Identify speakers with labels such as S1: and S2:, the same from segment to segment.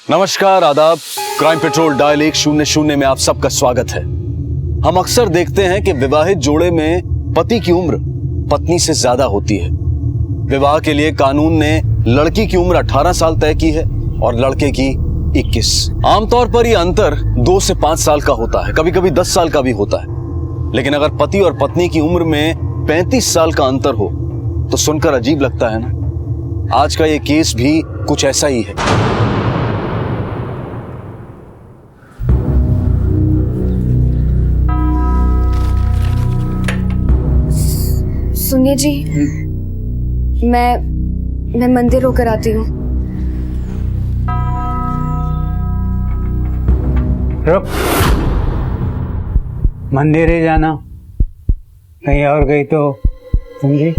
S1: नमस्कार, आदाब। Crime petrol dial 100 में आप सबका स्वागत है। हम अक्सर देखते हैं कि विवाहित जोड़े में पति की उम्र पत्नी से ज्यादा होती है। विवाह के लिए कानून ने लड़की की उम्र 18 साल तय की है और लड़के की 21। आमतौर पर यह अंतर 2 से 5 साल का होता है, कभी कभी 10 साल का भी होता है। लेकिन अगर पति और पत्नी की उम्र में 35 साल का अंतर हो तो सुनकर अजीब लगता है ना। आज का यह केस भी कुछ ऐसा ही है।
S2: सुनिए जी, मैं मंदिर होकर आती हूँ।
S3: रुक, मंदिर ही जाना, कहीं और गई तो समझी।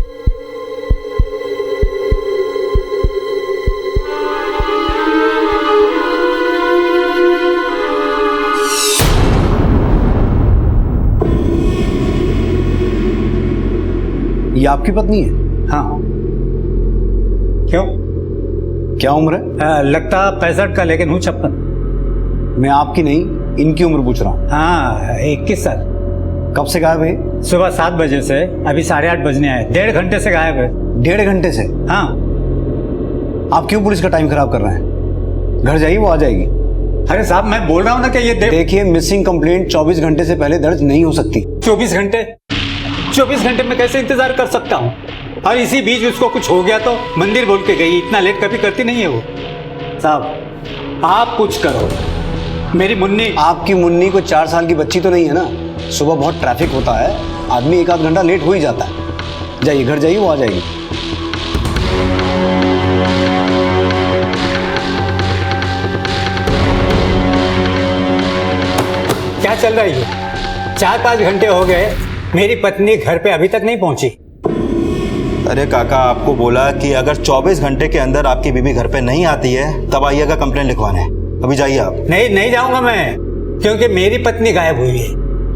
S1: ये आपकी पत्नी है?
S3: हाँ। क्यों?
S1: क्या उम्र है?
S3: लगता 65 का, लेकिन हूँ 56।
S1: मैं आपकी नहीं, इनकी उम्र पूछ रहा हूँ।
S3: हाँ, 21 साल।
S1: कब से गायब है?
S3: सुबह 7 बजे से अभी 8:30 बजने आए। 1.5 घंटे से गायब है।
S1: 1.5 घंटे से?
S3: हाँ।
S1: आप क्यों पुलिस का टाइम खराब कर रहे हैं? घर जाइए, वो आ जाएगी।
S3: अरे साहब, मैं बोल रहा हूँ ना कि ये
S1: देखिए, मिसिंग कंप्लेंट 24 घंटे से पहले दर्ज नहीं हो सकती।
S3: 24 घंटे में कैसे इंतजार कर सकता हूँ? और इसी बीच उसको कुछ हो गया तो मंदिर बोल के गई। इतना लेट कभी करती नहीं है वो। साहब, आप कुछ करो। मेरी मुन्नी।
S1: आपकी मुन्नी को 4 साल की बच्ची तो नहीं है ना? सुबह बहुत ट्रैफिक होता है, आदमी 1 आध घंटा लेट हो ही जाता है। जाइए, घर जाइए, वो आ जाएगी।
S3: क्या चल रहा है ये? 4-5 घंटे हो गए, मेरी पत्नी घर पे अभी तक नहीं पहुंची।
S4: अरे काका, आपको बोला कि अगर 24 घंटे के अंदर आपकी बीवी घर पे नहीं आती है तब आइएगा कंप्लेंट लिखवाने। अभी जाइए आप।
S3: नहीं जाऊंगा मैं, क्योंकि मेरी पत्नी गायब हुई है।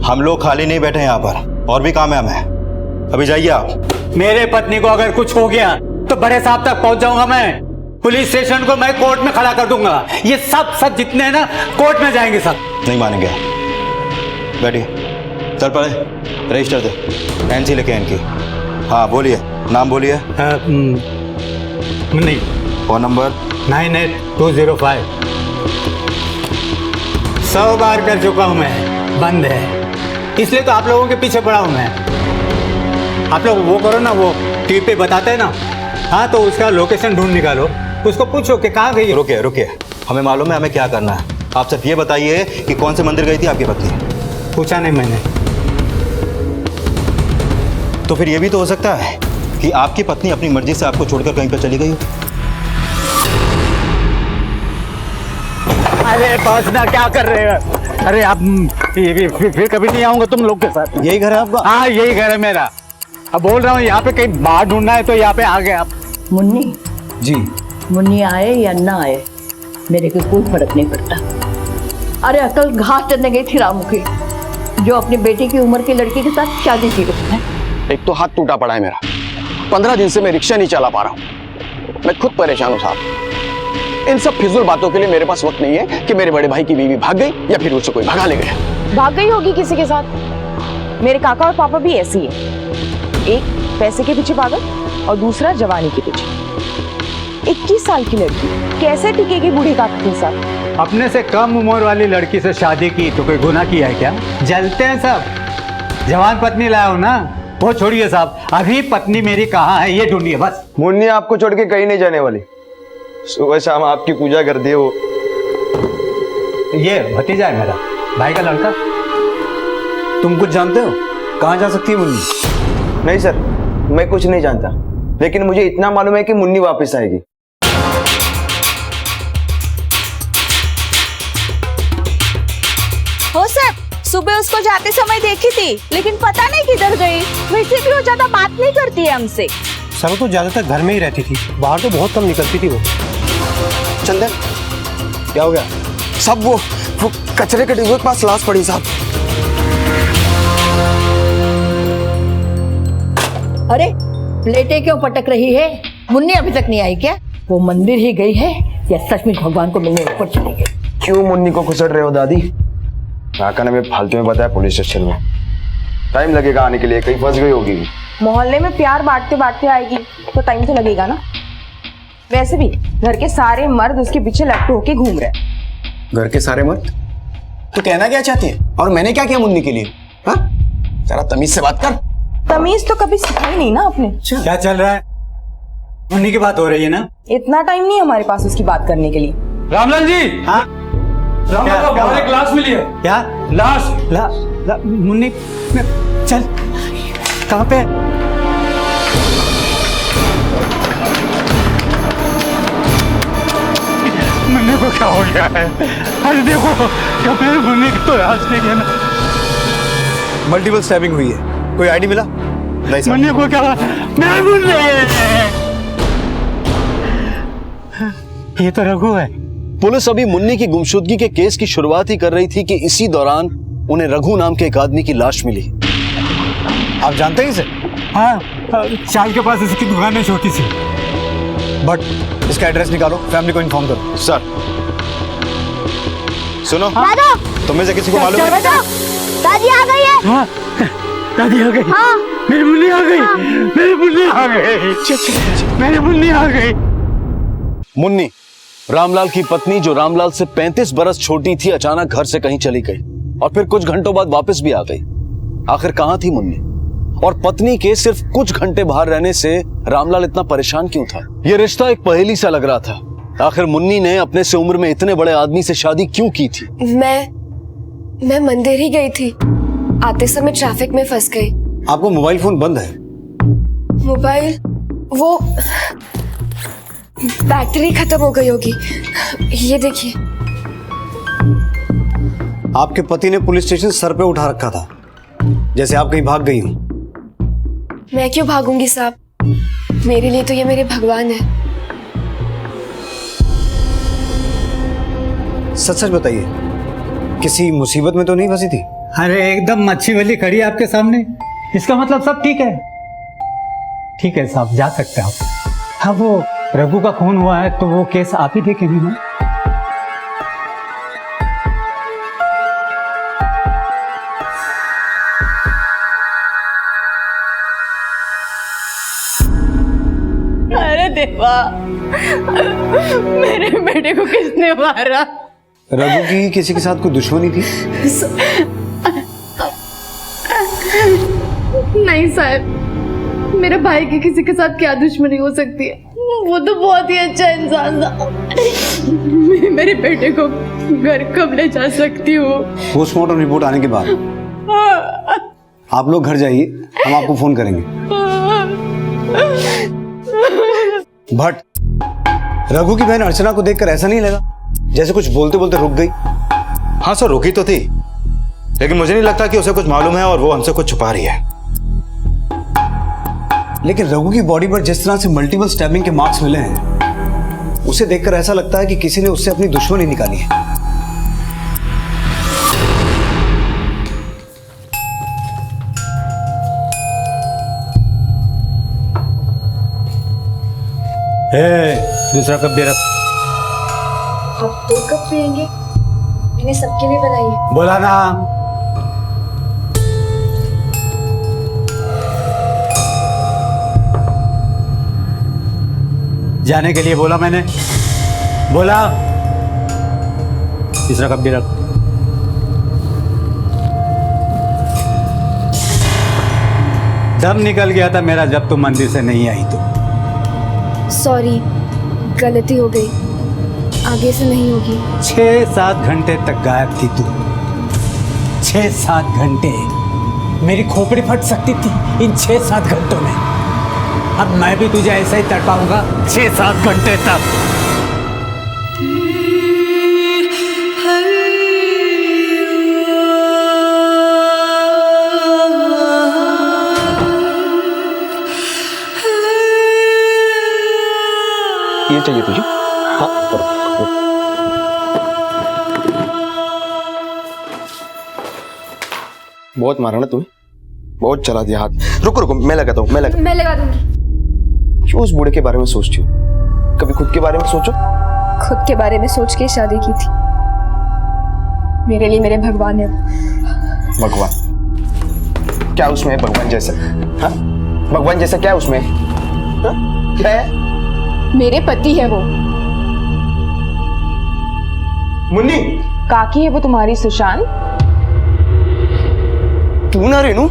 S4: हम लोग खाली नहीं बैठे यहाँ पर, और भी काम है हमें। अभी जाइए आप।
S3: मेरे पत्नी को अगर कुछ हो गया तो बड़े साहब तक पहुंच जाऊंगा मैं। पुलिस स्टेशन को मैं कोर्ट में खड़ा कर दूंगा। ये सब जितने हैं ना, कोर्ट में जाएंगे सब। नहीं
S4: मानेंगे। बैठिए। चल पड़े, रजिस्टर दे, एनसी लेके इनकी। हाँ बोलिए, नाम बोलिए।
S3: नहीं।
S4: Phone number
S3: 98205। 100 बार कर चुका हूं मैं, बंद है। इसलिए तो आप लोगों के पीछे पड़ा हूं मैं। आप लोग वो करो ना, वो टीवी पे बताते हैं ना। हाँ, तो उसका लोकेशन ढूंढ निकालो, उसको पूछो कि कहाँ गई।
S4: रुकिए, हमें मालूम है हमें क्या करना है। आप सिर्फ ये बताइए कि कौन से मंदिर गई थी आपकी पत्नी।
S3: पूछा नहीं मैंने।
S4: तो फिर ये भी तो हो सकता है कि आपकी पत्नी अपनी मर्जी से आपको छोड़कर कहीं पर चली गई हो।
S3: अरे पहुंचना, क्या कर रहे हो? अरे आप फिर कभी नहीं आऊंगा तुम लोग के साथ।
S1: यही घर है आपका?
S3: हाँ, यही घर है मेरा। अब बोल रहा हूँ, यहाँ पे कहीं बाहर ढूंढना है तो यहाँ पे आ गए आप।
S5: मुन्नी
S1: जी।
S5: मुन्नी आए या ना आए, मेरे को कोई फर्क नहीं पड़ता। अरे अकल घास चढ़ने गई थी रामू की, जो अपनी बेटी की उम्र की लड़की के साथ शादी की उसने।
S6: एक तो हाथ टूटा पड़ा है मेरा, 15 दिन से मैं रिक्शा नहीं चला पा रहा हूँ। मैं खुद परेशान हूँ साहब। इन सब फिजूल बातों के लिए मेरे पास वक्त नहीं है कि मेरे बड़े भाई की बीवी भाग गई या फिर उसे कोई भगा ले गया।
S7: भाग गई होगी किसी के साथ। मेरे काका और पापा भी ऐसी है। एक पैसे के पीछे पागल और दूसरा जवानी के पीछे। 21 साल की लड़की कैसे टिकेगी बूढ़ी काका के साथ?
S3: अपने से कम उम्र वाली लड़की से शादी की तो कोई गुनाह किया है क्या? जलते हैं सब। जवान पत्नी लाया हो ना, वो छोड़िए साहब। अभी पत्नी मेरी कहाँ है ये ढूंढिए बस।
S8: मुन्नी आपको छोड़ के कहीं नहीं जाने वाली। सुबह शाम आपकी पूजा करती है वो।
S3: ये भतीजा है मेरा, भाई का लड़का।
S1: तुम कुछ जानते हो? कहाँ जा सकती है मुन्नी?
S8: नहीं सर, मैं कुछ नहीं जानता, लेकिन मुझे इतना मालूम है कि मुन्नी वापस आएगी।
S7: हो सर, सुबह उसको जाते समय देखी थी, लेकिन पता नहीं किधर गई। वैसे भी वो ज्यादा बात नहीं करती है हमसे।
S9: सर तो ज्यादातर घर में ही रहती थी, बाहर तो बहुत कम निकलती थी वो।
S6: चंदन,
S1: क्या हो गया?
S6: सब वो कचरे के डिब्बे के पास लाश पड़ी साहब।
S5: अरे प्लेटें क्यों पटक रही है? मुन्नी अभी तक नहीं आई क्या? वो मंदिर ही गई है या सचमुच भगवान को मिलने ऊपर चले गए?
S8: क्यों मुन्नी को खुसट रहे हो दादी? काका ने हमें फालतू में बताया पुलिस स्टेशन में। टाइम लगेगा आने के लिए, कहीं फंस गई होगी।
S7: मोहल्ले में प्यार बांटते बांटते आएगी तो टाइम तो लगेगा ना। वैसे भी घर के सारे मर्द उसके पीछे लटके होके घूम रहे हैं।
S6: घर के सारे मर्द? तो कहना क्या चाहती है? और मैंने क्या किया मुन्नी के लिए? हाँ, जरा तमीज से बात कर।
S7: तमीज तो कभी सिखाई नहीं ना आपने।
S3: क्या चल रहा है? मुन्नी की बात हो रही है ना?
S7: इतना टाइम नहीं हमारे पास उसकी बात करने के लिए।
S10: रामलाल जी,
S3: हाँ,
S10: रामलाल को बाहर एक लाश मिली है।
S3: क्या
S10: लाश?
S3: मुन्नी चल, कहाँ पे?
S10: मुन्नी को क्या हो गया है? अरे देखो, क्या मेरी मुन्नी की तो लाश नहीं है ना।
S6: मल्टीपल स्टैबिंग हुई है, कोई आईडी मिला? नहीं सर।
S10: मुन्नी को क्या? मेरी मुन्नी!
S3: ये तो रघु है।
S1: पुलिस अभी मुन्नी की गुमशुदगी के केस की शुरुआत ही कर रही थी कि इसी दौरान उन्हें रघु नाम के एक आदमी की लाश मिली।
S6: आप जानते हैं इसे?
S3: हाँ, चाल के पास इसकी दुकान है छोटी सी।
S6: बट इसका एड्रेस निकालो, फैमिली को इन्फॉर्म करो।
S4: सर सुनो,
S2: दादा,
S4: तुम्हें से किसी को मालूम है?
S2: दादी आ गई है।
S10: हाँ, दादी आ गई।
S2: हाँ।
S10: मेरी मुन्नी आ गई। मेरी मुन्नी आ गई। मेरी मुन्नी आ गई।
S1: मुन्नी, रामलाल की पत्नी, जो रामलाल से 35 बरस छोटी थी, अचानक घर से कहीं चली गई और फिर कुछ घंटों बाद वापस भी आ गई। आखिर कहां थी मुन्नी? और पत्नी के सिर्फ कुछ घंटे बाहर रहने से रामलाल इतना परेशान क्यों था? यह रिश्ता एक पहेली सा लग रहा था। आखिर मुन्नी ने अपने से उम्र में इतने बड़े आदमी से शादी क्यों की थी?
S2: मैं मंदिर ही गई थी। आते समय ट्रैफिक में फंस गई।
S6: आपको मोबाइल फोन बंद है?
S2: मोबाइल, वो बैटरी खत्म हो गई होगी। ये देखिए।
S6: आपके पति ने पुलिस स्टेशन सर पे उठा रखा था, जैसे आप कहीं भाग गई हो।
S2: मैं क्यों भागूंगी साहब? मेरे लिए तो ये मेरे भगवान है।
S6: सच सच बताइए, किसी मुसीबत में तो नहीं फंसी थी?
S3: अरे एकदम मच्छी वाली खड़ी है आपके सामने। इसका मतलब सब ठीक है। ठीक है साहब, जा सकते हैं आप। हाँ, वो रघु का खून हुआ है तो वो केस आप ही देखेंगे ना?
S5: अरे देवा, मेरे बेटे को किसने मारा?
S6: रघु की किसी के साथ कोई दुश्मनी थी?
S2: नहीं साहब, मेरे भाई की किसी के साथ क्या दुश्मनी हो सकती है? वो तो बहुत ही अच्छा इंसान था। मेरे बेटे को घर कब ले जा सकती हूँ?
S6: पोस्टमार्टम रिपोर्ट आने के बाद आप लोग घर जाइए, हम आपको फोन करेंगे। बट रघु की बहन अर्चना को देखकर ऐसा नहीं लगा जैसे कुछ बोलते बोलते रुक गई?
S4: हाँ सर, रुकी तो थी, लेकिन मुझे नहीं लगता कि उसे कुछ मालूम है और वो हमसे कुछ छुपा रही है।
S6: लेकिन रघु की बॉडी पर जिस तरह से मल्टीपल स्टैबिंग के मार्क्स मिले हैं, उसे देखकर ऐसा लगता है कि किसी ने उससे अपनी दुश्मनी निकाली है।
S3: दूसरा कप दे रख।
S2: आप 2 कप पियेंगे? मैंने सबके लिए बनाई है।
S3: बोला ना। जाने के लिए बोला मैंने। बोला। तीसरा कप दे रख। दम निकल गया था मेरा जब तुम मंदिर से नहीं आई तो।
S2: सॉरी, गलती हो गई, आगे से नहीं होगी।
S3: 6-7 घंटे तक गायब थी तू। 6-7 घंटे। मेरी खोपड़ी फट सकती थी इन 6-7 घंटों में। अब मैं भी तुझे ऐसा ही तड़पाऊंगा 6-7 घंटे तक।
S8: ये चाहिए तुझे? हाँ, करो। बहुत मारा ना तुम्हें, बहुत चला दिया हाथ। रुको रुको, मैं लगाता हूँ, मैं
S2: लगा दूंगी।
S8: क्यों उस बूढ़े के बारे में सोचती हूँ? कभी खुद के बारे में सोचो।
S2: खुद के बारे में सोच के शादी की थी। मेरे लिए मेरे भगवान है।
S8: भगवान? क्या उसमें है भगवान जैसा? हाँ? भगवान जैसा क्या है उसमें? हाँ? क्या है?
S2: मेरे पति है वो।
S8: मुन्नी,
S7: काकी है वो तुम्हारी सुशांत।
S8: तू ना रेनू,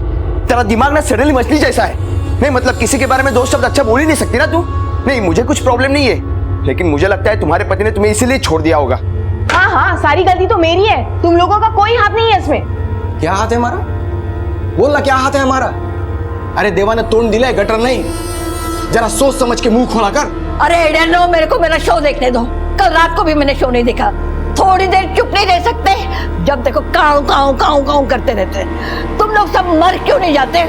S8: तेरा दिमाग ना सडनली मछली जैसा है। नहीं मतलब किसी के बारे में दो शब्द अच्छा बोल ही नहीं सकती ना तू। नहीं मुझे कुछ प्रॉब्लम नहीं है, लेकिन मुझे लगता है तुम्हारे पति ने तुम्हें इसीलिए छोड़ दिया होगा।
S7: हाँ हाँ, सारी गलती तो मेरी है, तुम लोगों का कोई हाथ नहीं है इसमें।
S6: क्या हाथ है हमारा? बोल ना, क्या हाथ है हमारा? अरे देवा ने तोड़ दिला है, गटर नहीं। जरा सोच समझ के मुंह खोला कर।
S5: अरे नो, मेरे को मेरा शो देखने दो। कल रात को भी मैंने शो नहीं देखा। थोड़ी देर चुप नहीं रह सकते? जब देखो काऊ काऊ काऊ काऊ करते रहते। तुम लोग सब मर क्यों नहीं जाते?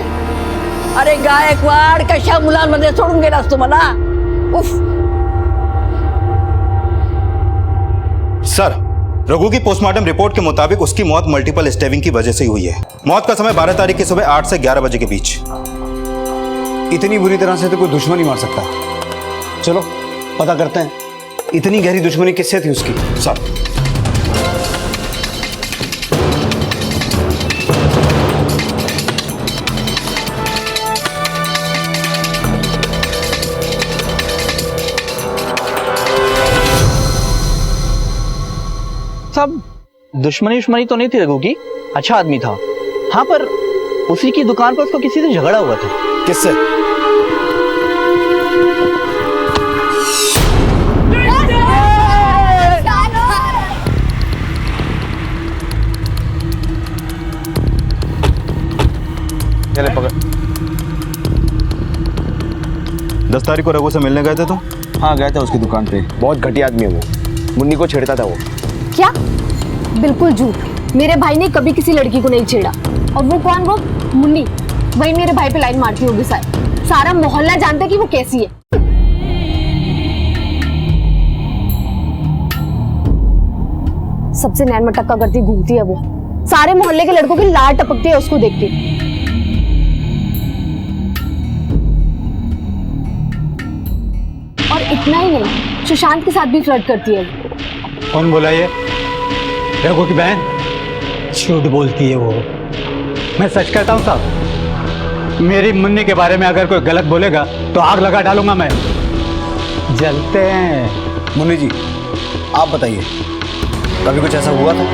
S5: अरे गायकवाड़ कशा मुलांमध्ये सोडून गेलास तुम्हाला? उफ।
S4: सर, रघु की पोस्टमार्टम रिपोर्ट के मुताबिक उसकी मौत मल्टीपल स्टेबिंग की वजह से ही हुई है। मौत का समय 12 तारीख की सुबह 8 से 11 बजे के बीच।
S1: इतनी बुरी तरह से तो कोई दुश्मन ही मार सकता। चलो पता करते हैं, इतनी गहरी दुश्मनी किससे थी उसकी।
S4: सर,
S11: सब दुश्मनी तो नहीं थी रघु की, अच्छा आदमी था। हाँ, पर उसी की दुकान पर उसको किसी से झगड़ा हुआ था।
S1: किससे?
S8: चले पकड़।
S4: 10 तारीख को रघु से मिलने गए थे तुम?
S8: हाँ गया था उसकी दुकान पे। बहुत घटिया आदमी है वो, मुन्नी को छेड़ता था वो।
S2: क्या? बिल्कुल झूठ। मेरे भाई ने कभी किसी लड़की को नहीं छेड़ा। और वो कौन? वो मुन्नी, वही मेरे भाई पे लाइन मारती होगी शायद। सारा मोहल्ला जानता है कि वो कैसी है। सबसे नैन मटक्का करती घूमती है वो। सारे मोहल्ले के लड़कों की लार टपकती है उसको देख के। और इतना ही नहीं, सुशांत के साथ भी फ्लर्ट करती है।
S3: कौन बोला ये? रघु की बहन? झूठ बोलती है वो। मैं सच कहता हूँ साहब, मेरी मुन्नी के बारे में अगर कोई गलत बोलेगा तो आग लगा डालूंगा मैं। जलते हैं।
S1: मुन्नी जी आप बताइए, कभी कुछ ऐसा हुआ था?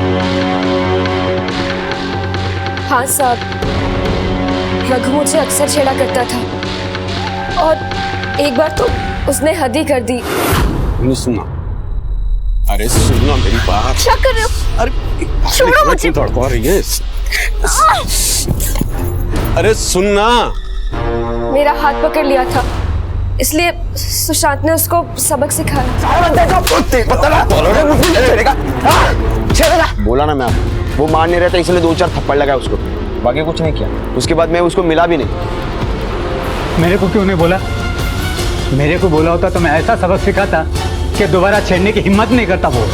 S2: हाँ साहब, रघु मुझे अक्सर छेड़ा करता था और एक बार तो उसने हद ही कर दी।
S6: सुनना, अरे सुनना मेरी बात।
S2: क्या कर रहे हो?
S6: अरे
S2: छोड़ो मुझे।
S6: तड़पा रही है। अरे सुनना।
S2: मेरा हाथ पकड़ लिया था, इसलिए सुशांत ने उसको सबक सिखाया।
S8: बोला ना मैं आपको, वो मान नहीं रहता इसलिए 2-4 थप्पड़ लगाया उसको, बाकी कुछ नहीं किया। उसके बाद मैं उसको मिला भी नहीं।
S3: मेरे को क्यों नहीं बोला? मेरे को बोला होता तो मैं ऐसा सबक सिखाता कि दोबारा छेड़ने की हिम्मत नहीं करता वो।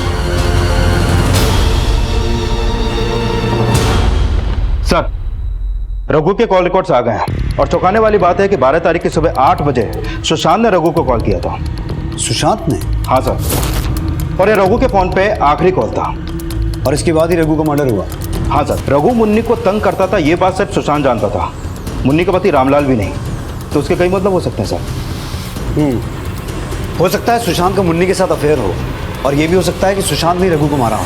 S4: सर, रघु के कॉल रिकॉर्ड्स आ गए हैं और चौंकाने वाली बात है कि 12 तारीख की सुबह 8 बजे सुशांत ने रघु को कॉल किया था।
S1: सुशांत ने?
S4: हाँ सर, और ये रघु के फोन पे आखिरी कॉल था।
S1: और इसके बाद ही रघु का मर्डर हुआ?
S4: हाँ सर, रघु मुन्नी को तंग करता था ये बात सिर्फ सुशांत जानता था, मुन्नी का पति रामलाल भी नहीं। तो उसके कई मतलब हो सकते हैं सर।
S1: हो सकता है सुशांत का मुन्नी के साथ अफेयर हो, और ये भी हो सकता है कि सुशांत ने रघु को मारा हो।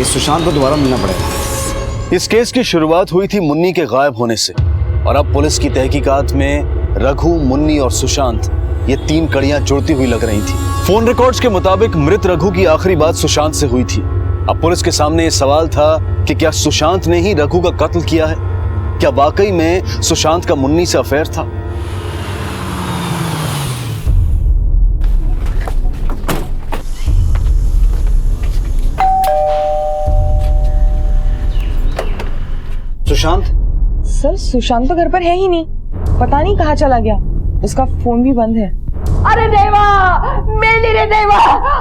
S1: इस सुशांत को दोबारा मिलना पड़ेगा।
S12: इस केस की शुरुआत हुई थी मुन्नी के गायब होने से, और अब पुलिस की तहकीकात में रघु, मुन्नी और सुशांत, ये 3 कड़ियां जुड़ती हुई लग रही थी। फोन रिकॉर्ड्स के मुताबिक मृत रघु की आखिरी बात सुशांत से हुई थी। अब पुलिस के सामने ये सवाल था कि क्या सुशांत ने ही रघु का कत्ल किया है? क्या वाकई में सुशांत का मुन्नी से अफेयर था?
S1: सुशांत?
S7: सर, सुशांत तो घर पर है ही नहीं, पता नहीं कहाँ चला गया। उसका फोन भी बंद है।
S5: अरे देवा, मेरी रे देवा,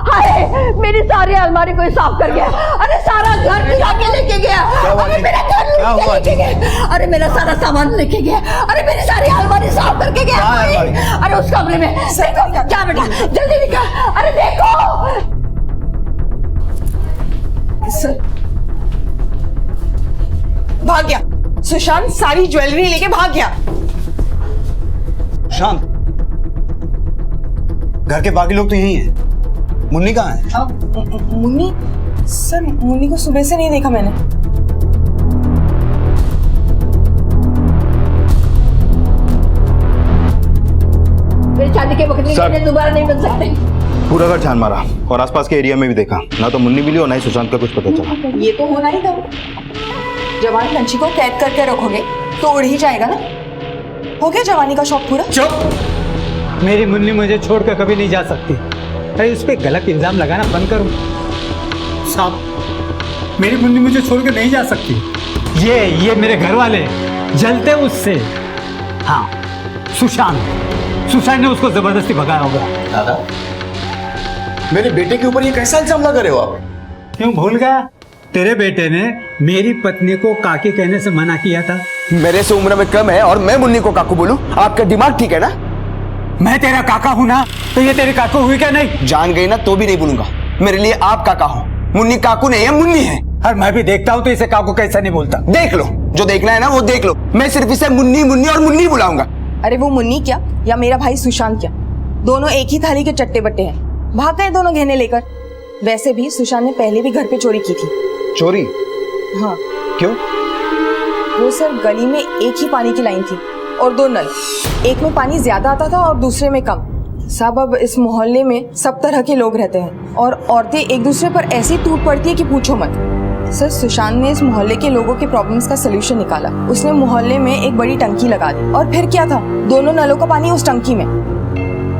S5: हाय मेरी सारी अलमारी को साफ कर गया। अरे सारा घर गिरा के लेके गया। अरे मेरा घर लेके गया। अरे मेरा सारा सामान लेके गया। अरे मेरी सारी अलमारी साफ करके गया। अरे उस कमरे में देखो क्या बेटा, जल्दी निकल। अरे देखो
S7: भाग गया सुशांत, सारी ज्वेलरी लेके भाग गया।
S3: शांत, घर के बाकी लोग तो यही हैं। मुन्नी कहाँ है?
S7: मुन्नी सर, मुन्नी को सुबह से नहीं देखा मैंने।
S5: मेरी शादी के वक्त के दोबारा नहीं बन सकते।
S4: पूरा घर छान मारा और आसपास के एरिया में भी देखा, ना तो मुन्नी मिली और ना ही सुशांत का कुछ पता चला।
S7: ये तो होना ही था। जवान पंछी को कैद करके रखोगे तो उड़ ही जाएगा ना। हो गया जवानी का शौक पूरा?
S3: चुप! मेरी मुन्नी मुझे छोड़कर कभी नहीं जा सकती। अरे उस पर गलत इल्जाम लगाना बंद करो साहब। मेरी मुन्नी मुझे छोड़कर नहीं जा सकती। ये मेरे घर वाले जलते उससे। हाँ, सुशांत ने उसको जबरदस्ती भगाया होगा।
S8: दादा, मेरे बेटे के ऊपर ये कैसा इल्जाम लगा रहे हो आप?
S3: क्यों भूल गया? तेरे बेटे ने मेरी पत्नी को काकी कहने से मना किया था।
S8: मेरे से उम्र में कम है और मैं मुन्नी को काकू बोलूं? आपका दिमाग ठीक है ना?
S3: मैं तेरा काका हूं ना, तो ये तेरी काकू हुई क्या नहीं?
S8: जान गई ना तो भी नहीं बोलूंगा। मेरे लिए आप काका हो, मुन्नी काकू नहीं है, मुन्नी है।
S3: और मैं भी देखता हूं तो इसे काकू कैसा नहीं बोलता।
S8: देख लो, जो देखना है ना वो देख लो। मैं सिर्फ इसे मुन्नी मुन्नी और मुन्नी बुलाऊंगा।
S7: अरे वो मुन्नी क्या या मेरा भाई सुशांत क्या, दोनों एक ही थाली के चट्टे बट्टे हैं। भाग गए दोनों गहने लेकर। वैसे भी सुशांत ने पहले भी घर पे चोरी की थी।
S8: चोरी?
S7: हाँ।
S8: क्यों?
S7: वो सर गली में एक ही पानी की लाइन थी और 2 नल, एक में पानी ज्यादा आता था और दूसरे में कम। साहब अब इस मोहल्ले में सब तरह के लोग रहते हैं और औरतें एक दूसरे पर ऐसी टूट पड़ती है कि पूछो मत। सर सुशांत ने इस मोहल्ले के लोगों के प्रॉब्लम्स का सलूशन निकाला। उसने मोहल्ले में एक बड़ी टंकी लगा दी और फिर क्या था, दोनों नलों का पानी उस टंकी में,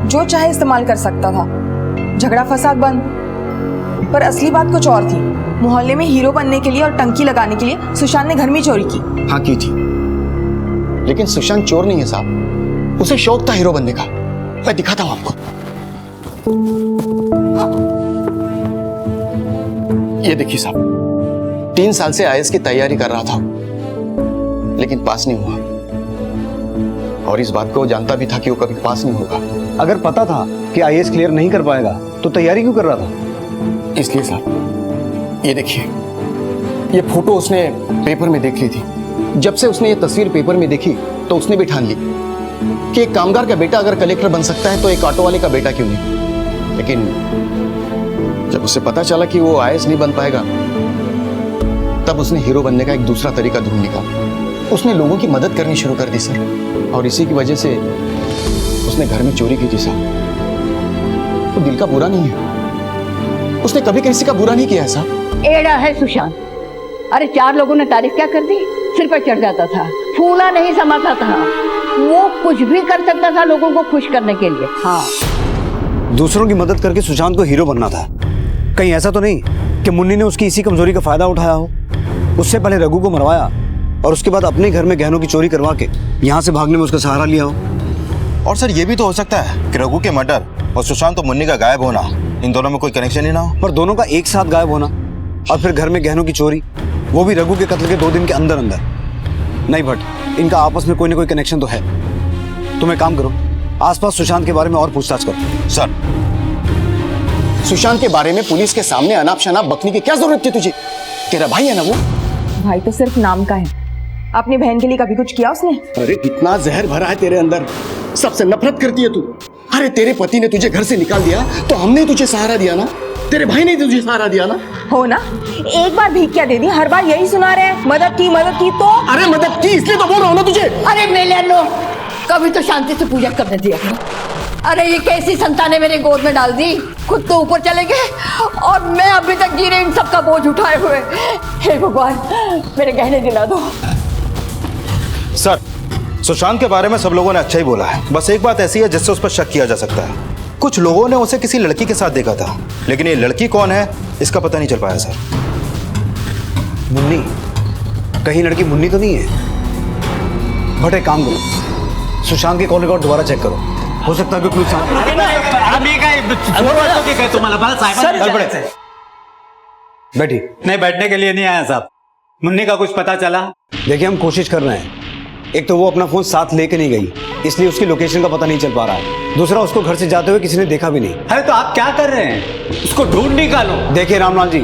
S7: जो चाहे इस्तेमाल कर सकता था। झगड़ा फसाद बंद। पर असली बात कुछ और थी। मोहल्ले में हीरो बनने के लिए और टंकी लगाने के लिए सुशांत ने घर में चोरी की।
S6: हाँ की थी, लेकिन सुशांत चोर नहीं है साहब। उसे शौक था हीरो बनने का। मैं दिखाता हूं आपको। ये देखिए साहब, 3 साल से आईएएस की तैयारी कर रहा था, लेकिन पास नहीं हुआ। और इस बात को जानता भी था कि वो कभी पास नहीं होगा।
S12: अगर पता था कि आईएएस क्लियर नहीं कर पाएगा तो तैयारी क्यों कर रहा था?
S6: इसलिए साहब, ये देखिए, ये फोटो उसने पेपर में देख ली थी। जब से उसने ये तस्वीर पेपर में देखी तो उसने भी ठान ली कि एक कामगार का बेटा अगर कलेक्टर बन सकता है तो एक ऑटो वाले का बेटा क्यों नहीं। लेकिन जब उसे पता चला कि वो आईएएस नहीं बन पाएगा, तब उसने हीरो बनने का एक दूसरा तरीका ढूंढ निकाला। उसने लोगों की मदद करनी शुरू कर दी सर, और इसी की वजह से उसने घर में चोरी की थी साहब। वो दिल का बुरा नहीं है, उसने कभी किसी का बुरा नहीं किया है साहब।
S5: एड़ा है सुशांत। अरे 4 लोगों ने तारीफ क्या कर दी, सिर पर चढ़ जाता था, फूला नहीं समाता था। वो कुछ भी कर सकता था लोगों को खुश करने के लिए। हाँ,
S12: दूसरों की मदद करके सुशांत को हीरो बनना था। कहीं ऐसा तो नहीं कि मुन्नी ने उसकी इसी कमजोरी का फायदा उठाया हो? उससे पहले रघु को मरवाया और उसके बाद अपने घर में गहनों की चोरी करवा के यहाँ से भागने में उसका सहारा लिया हो।
S4: और सर ये भी तो हो सकता है कि रघु के मर्डर और सुशांत और मुन्नी का गायब होना, इन दोनों में कोई कनेक्शन ही ना हो।
S12: पर दोनों का एक साथ गायब होना और फिर घर में गहनों की चोरी, वो भी रघु के कत्ल के 2 दिन के अंदर अंदर। नहीं भट्ट, इनका आपस में कोई ना कोई कनेक्शन तो है। तुम एक काम करो, आसपास सुशांत के बारे में और पूछताछ करो।
S6: सर, सुशांत के बारे में पुलिस के सामने अनाप शनाप बकने की क्या जरूरत थी तुझे? तेरा भाई है ना वो।
S7: भाई तो सिर्फ नाम का है। अपनी बहन के लिए कभी कुछ किया उसने?
S6: अरे कितना जहर भरा है तेरे अंदर, सबसे नफरत करती है तू। अरे तेरे पति ने तुझे घर से निकाल दिया तो हमने तुझे सहारा दिया ना, तेरे भाई ने तुझे सहारा दिया ना।
S7: हो ना, एक बार भीख क्या दे दी, हर बार यही सुना रहे हैं, मदद की तो।
S6: अरे मदद की इसलिए तो बोल रहा हूं ना तुझे।
S5: अरे मेले लो, कभी तो शांति से पूजा करने दिया करो। अरे ये कैसी संतानें मेरे गोद में डाल दी, खुद तो ऊपर चले गए और मैं अभी तक गिरे इन सबका बोझ उठाए हुए। हे भगवान, मेरे गहने दिला दो।
S4: सर, सुशांत के बारे में सब लोगों ने अच्छा ही बोला है। बस एक बात ऐसी है जिससे उस पर शक किया जा सकता है। कुछ लोगों ने उसे किसी लड़की के साथ देखा था, लेकिन ये लड़की कौन है इसका पता नहीं चल पाया सर।
S12: मुन्नी? कहीं लड़की मुन्नी तो नहीं है? बट एक काम करो, सुशांत के कॉल रिकॉर्ड दोबारा चेक करो।
S3: हो सकता है कुछ नुकसान। आम्ही काय चोर की काय तुम्हाला मला साहेबांनी बैठी नहीं, बैठने के लिए नहीं आया साहब। मुन्नी का कुछ पता चला?
S13: देखिए हम कोशिश कर रहे हैं। एक तो वो अपना फोन साथ लेके नहीं गई, इसलिए उसकी लोकेशन का पता नहीं चल पा रहा है। दूसरा, उसको घर से जाते हुए किसी ने देखा भी नहीं।
S3: अरे तो आप क्या कर रहे हैं? उसको ढूंढ निकालो।
S13: देखिए रामलाल जी,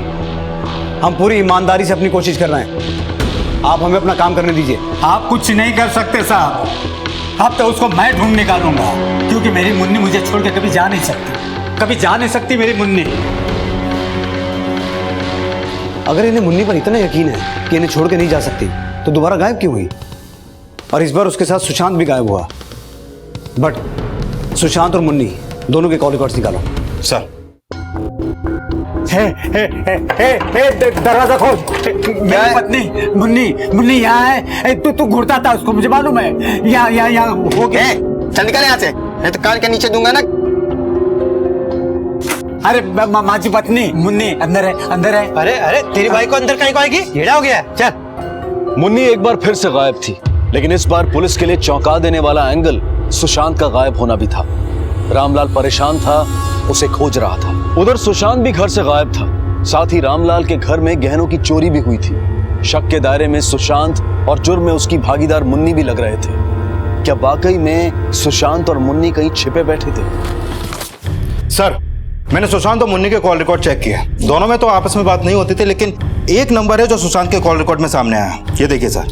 S13: हम पूरी ईमानदारी से अपनी कोशिश कर रहे हैं, आप हमें अपना काम करने दीजिए।
S3: आप कुछ नहीं कर सकते साहब। अब तो उसको मैं ढूंढ निकालूंगा, क्योंकि मेरी मुन्नी मुझे छोड़ के कभी जा नहीं सकती, कभी जा नहीं सकती मेरी मुन्नी।
S13: अगर इन्हें मुन्नी पर इतना यकीन है कि इन्हें छोड़ के नहीं जा सकती, तो दोबारा गायब क्यों हुई? और इस बार उसके साथ सुशांत भी गायब हुआ। बट सुशांत और मुन्नी दोनों के कॉल रिकॉर्ड्स निकालो।
S4: सर
S3: दरवाजा खोल। मेरी पत्नी मुन्नी यहाँ है। तू घूरता था उसको, मुझे मालूम है। यहाँ हो गया।
S8: चल निकल यहाँ से, नहीं तो कान के नीचे दूंगा ना।
S3: अरे माँ जी पत्नी मुन्नी अंदर है।
S9: अरे तेरी भाई को अंदर कहीं को आएगी? येड़ा हो गया है। चल।
S12: मुन्नी एक बार फिर से गायब थी, लेकिन इस बार पुलिस के लिए चौंका देने वाला एंगल सुशांत का गायब होना भी था। रामलाल परेशान था, उसे खोज रहा था। उधर सुशांत भी घर से गायब था। साथ ही रामलाल के घर में गहनों की चोरी भी हुई थी। शक के दायरे में सुशांत और जुर्म में उसकी भागीदार मुन्नी भी लग रहे थे। क्या वाकई में सुशांत और मुन्नी कहीं छिपे बैठे थे?
S4: सर, मैंने सुशांत और मुन्नी के कॉल रिकॉर्ड चेक किए। दोनों में तो आपस में बात नहीं होती थी, लेकिन एक नंबर है जो सुशांत के कॉल रिकॉर्ड में सामने आया। ये देखिए सर,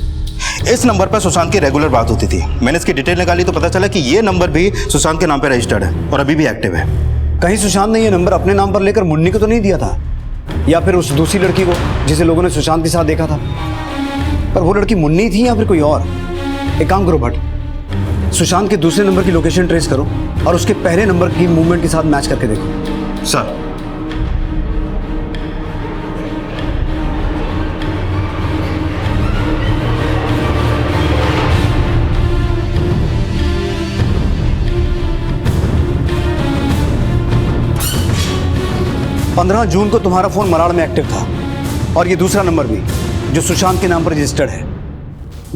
S4: इस नंबर पर सुशांत की रेगुलर बात होती थी। मैंने इसकी डिटेल निकाली तो पता चला कि ये नंबर भी सुशांत के नाम पर रजिस्टर्ड है और अभी भी एक्टिव है।
S13: कहीं सुशांत ने ये नंबर अपने नाम पर लेकर मुन्नी को तो नहीं दिया था, या फिर उस दूसरी लड़की को जिसे लोगों ने सुशांत के साथ देखा था? पर वो लड़की मुन्नी थी या फिर कोई और? एक काम करो भट्ट, सुशांत के दूसरे नंबर की लोकेशन ट्रेस करो और उसके पहले नंबर की मूवमेंट के साथ मैच करके देखो।
S4: सर,
S13: पंद्रह जून को तुम्हारा फोन मराड़ में एक्टिव था, और ये दूसरा नंबर भी जो सुशांत के नाम पर रजिस्टर्ड है।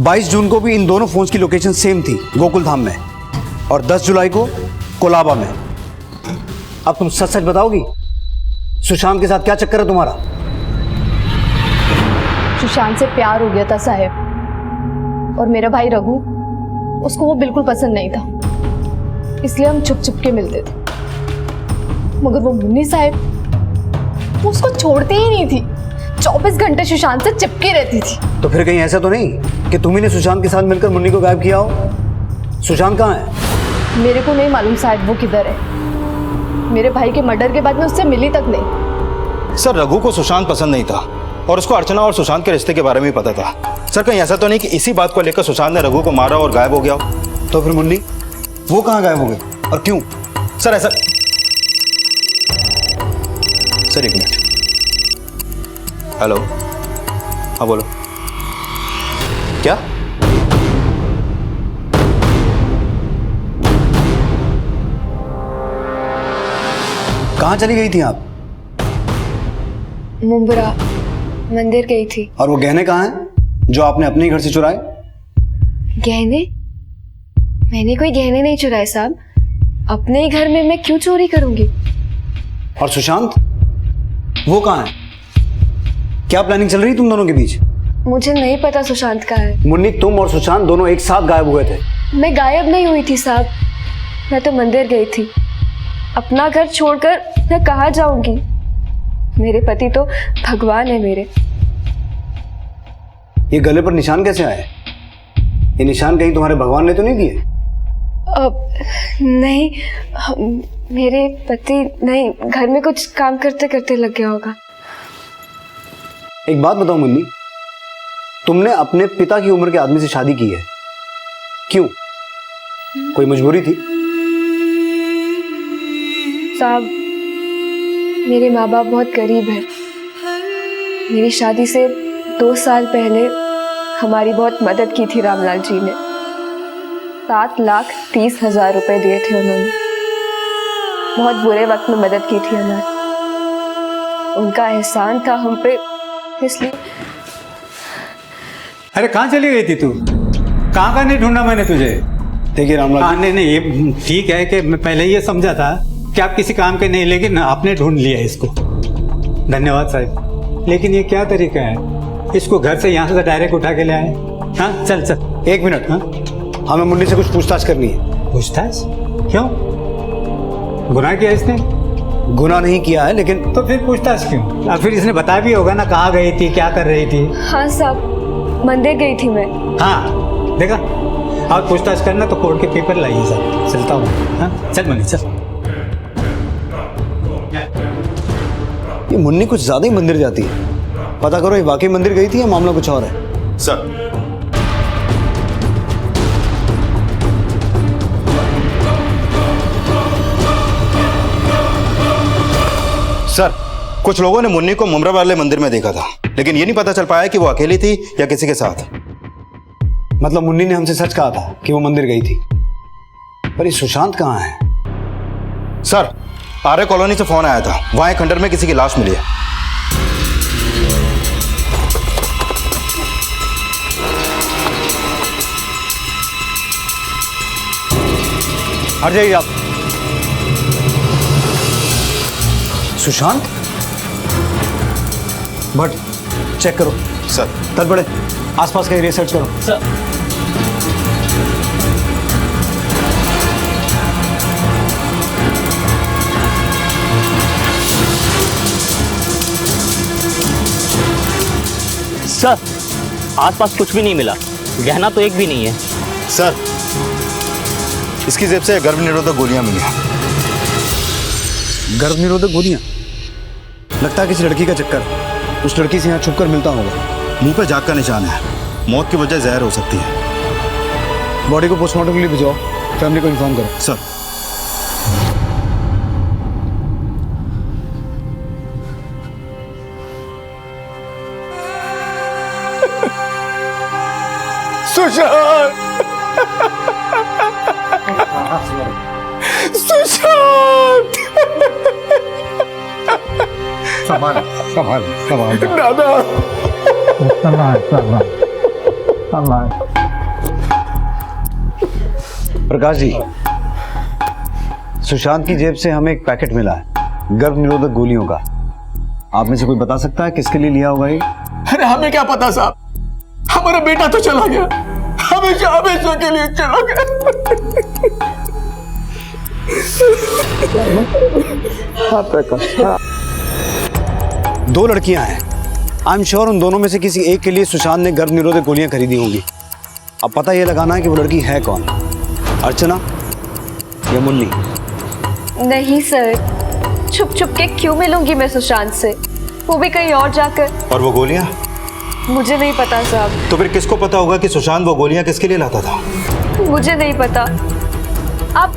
S13: 22 जून को भी इन दोनों फोन्स की लोकेशन सेम थी, गोकुल धाम में, और 10 जुलाई को कोलाबा में। अब तुम सच सच बताओगी, सुशांत के साथ क्या चक्कर है तुम्हारा?
S2: सुशांत से प्यार हो गया था साहब, और मेरा भाई रघु, उसको वो बिल्कुल पसंद नहीं था, इसलिए हम छुप छुप के मिलते थे। मगर वो मुन्नी साहब, वो उसको छोड़ती ही नहीं थी, 24 घंटे सुशांत से चिपकी रहती थी।
S13: तो फिर कहीं ऐसा तो नहीं कि तुम्ही ने सुशांत के साथ मिलकर मुन्नी को गायब किया हो? सुशांत कहाँ है?
S2: मेरे को नहीं मालूम साहब वो किधर है। मेरे भाई के मर्डर के बाद में उससे मिली तक नहीं।
S4: सर, रघु को सुशांत पसंद नहीं था और उसको अर्चना और सुशांत के रिश्ते के बारे में भी पता था। सर, कहीं ऐसा तो नहीं कि इसी बात को लेकर सुशांत ने रघु को मारा और गायब हो गया हो?
S13: तो फिर मुन्नी, वो कहाँ गायब हो गई और क्यों?
S4: सर ऐसा, सर एक मिनट। हेलो, हाँ बोलो। क्या?
S13: कहाँ चली गई थी आप?
S2: मुंबरा मंदिर गई थी।
S13: और वो गहने कहाँ हैं जो आपने अपने ही घर से चुराए?
S2: गहने? मैंने कोई गहने नहीं चुराए साहब, अपने ही घर में मैं क्यों चोरी करूंगी?
S13: और सुशांत, वो कहाँ है? क्या प्लानिंग चल रही तुम दोनों के बीच?
S2: मुझे नहीं पता सुशांत कहाँ है।
S13: मुन्नी, तुम और सुशांत दोनों एक साथ गायब हुए थे।
S2: मैं गायब नहीं हुई थी साहब, मैं तो मंदिर गई थी। अपना घर छोड़कर मैं कहाँ जाऊंगी? मेरे पति तो भगवान है मेरे।
S13: ये गले पर निशान कैसे आए? ये निशान कहीं तुम्हारे भगवान ने तो नहीं दिए?
S2: नहीं, मेरे पति नहीं, घर में कुछ काम करते करते लग गया होगा।
S13: एक बात बताओ मुन्नी, तुमने अपने पिता की उम्र के आदमी से शादी की है, क्यों? कोई मजबूरी थी?
S2: साहब, मेरे माँ बाप बहुत गरीब हैं। मेरी शादी से 2 साल पहले हमारी बहुत मदद की थी रामलाल जी ने। 7,30,000 रुपए दिए थे उन्होंने। बहुत बुरे वक्त में मदद की थी हमारी, उनका एहसान था हम पे, इसलिए।
S3: अरे कहाँ चली गई थी तू? कहाँ नहीं ढूंढा मैंने तुझे?
S13: देखिए रामलाल
S3: हाँ नहीं नहीं, ये ठीक है कि मैं पहले ये समझा था कि आप किसी काम के नहीं, लेकिन आपने ढूंढ लिया इसको। धन्यवाद साहब। लेकिन ये क्या तरीका है, इसको घर से यहाँ से डायरेक्ट उठा के ले आए? हाँ चल चल।
S13: एक मिनट। हाँ हमें मुन्नी से कुछ पूछताछ करनी है।
S3: पूछताछ? क्यों? गुनाह किया इसने?
S13: गुनाह नहीं किया है, लेकिन
S3: तो फिर पूछताछ क्यों? अब फिर इसने बताया भी होगा ना कहाँ गई थी, क्या कर रही थी।
S2: हाँ साहब, मंदिर गई थी मैं।
S3: हाँ देखा, आप पूछताछ करना तो कोर्ट के पेपर लाइए साहब। चलता हूँ। हाँ चल मनी चल।
S13: ये मुन्नी कुछ ज्यादा ही मंदिर जाती है। पता करो ये वाकई मंदिर गई थी या मामला कुछ और है।
S4: सर सर, कुछ लोगों ने मुन्नी को मुमरा वाले मंदिर में देखा था, लेकिन ये नहीं पता चल पाया कि वो अकेली थी या किसी के साथ।
S13: मतलब मुन्नी ने हमसे सच कहा था कि वो मंदिर गई थी, पर ये सुशांत कहाँ है?
S4: सर, आर्य कॉलोनी से फोन आया था, वहां एक खंडर में किसी की लाश मिली है।
S13: हट जाइए आप। सुशांत बट चेक करो।
S4: सर
S13: तल पड़े, आसपास का एरिया सर्च करो।
S11: सर सर, आसपास कुछ भी नहीं मिला, गहना तो एक भी नहीं है।
S4: सर, इसकी जेब से गर्भ निरोधक गोलियां मिली हैं।
S13: गर्भ निरोधक गोलियां? लगता है किसी लड़की का चक्कर, उस लड़की से यहाँ छुपकर मिलता होगा।
S4: मुंह पे जाग का निशान है, मौत की वजह जहर हो सकती है।
S13: बॉडी को पोस्टमार्टम के लिए भिजवाओ, फैमिली को इन्फॉर्म करो।
S4: सर
S10: सुशांत
S13: संभाल संभाल संभाल
S10: दादा संभाल संभाल संभाल।
S13: प्रकाश जी, सुशांत की जेब से हमें एक पैकेट मिला है गर्भ निरोधक गोलियों का। आप में से कोई बता सकता है किसके लिए लिया होगा ये?
S10: अरे हमें क्या पता साहब, हमारा बेटा तो चला गया, हमेशा हमेशा के लिए चला गया। हाँ प्रकाश, हाँ।
S13: दो लड़कियां हैं, आई एम श्योर उन दोनों में से किसी एक के लिए सुशांत ने गर्भ निरोधक गोलियां खरीदी होंगी। अब पता यह लगाना है कि वो लड़की है कौन, अर्चना या मुन्नी।
S2: नहीं सर, छुप छुप के क्यों मिलूंगी मैं सुशांत से, वो भी कहीं और जाकर।
S4: और वो गोलियां?
S2: मुझे नहीं पता साहब।
S4: तो फिर किसको पता होगा कि सुशांत वो गोलियां किसके लिए लाता था?
S2: मुझे नहीं पता, आप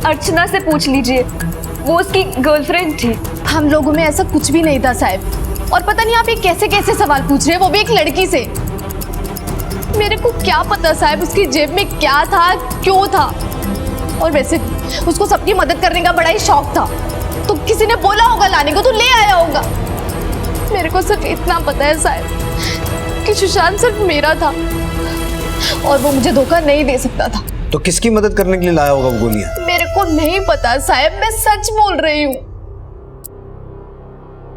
S2: अर्चना से पूछ लीजिए, वो उसकी गर्लफ्रेंड थी। हम लोगों में ऐसा कुछ भी नहीं था साहब। और पता नहीं आप ये कैसे कैसे सवाल पूछ रहे हैं, वो भी एक लड़की से। मेरे को क्या पता साहब उसकी जेब में क्या था, क्यों था। और वैसे उसको सबकी मदद करने का बड़ा ही शौक था, तो किसी ने बोला होगा लाने को तो ले आया होगा। मेरे को सिर्फ इतना पता है साहब कि सुशांत सिर्फ मेरा था और वो मुझे धोखा नहीं दे सकता था।
S13: तो किसकी मदद करने के लिए लाया होगा वो गोलियां?
S2: मेरे को नहीं पता साहब, मैं सच बोल रही हूँ।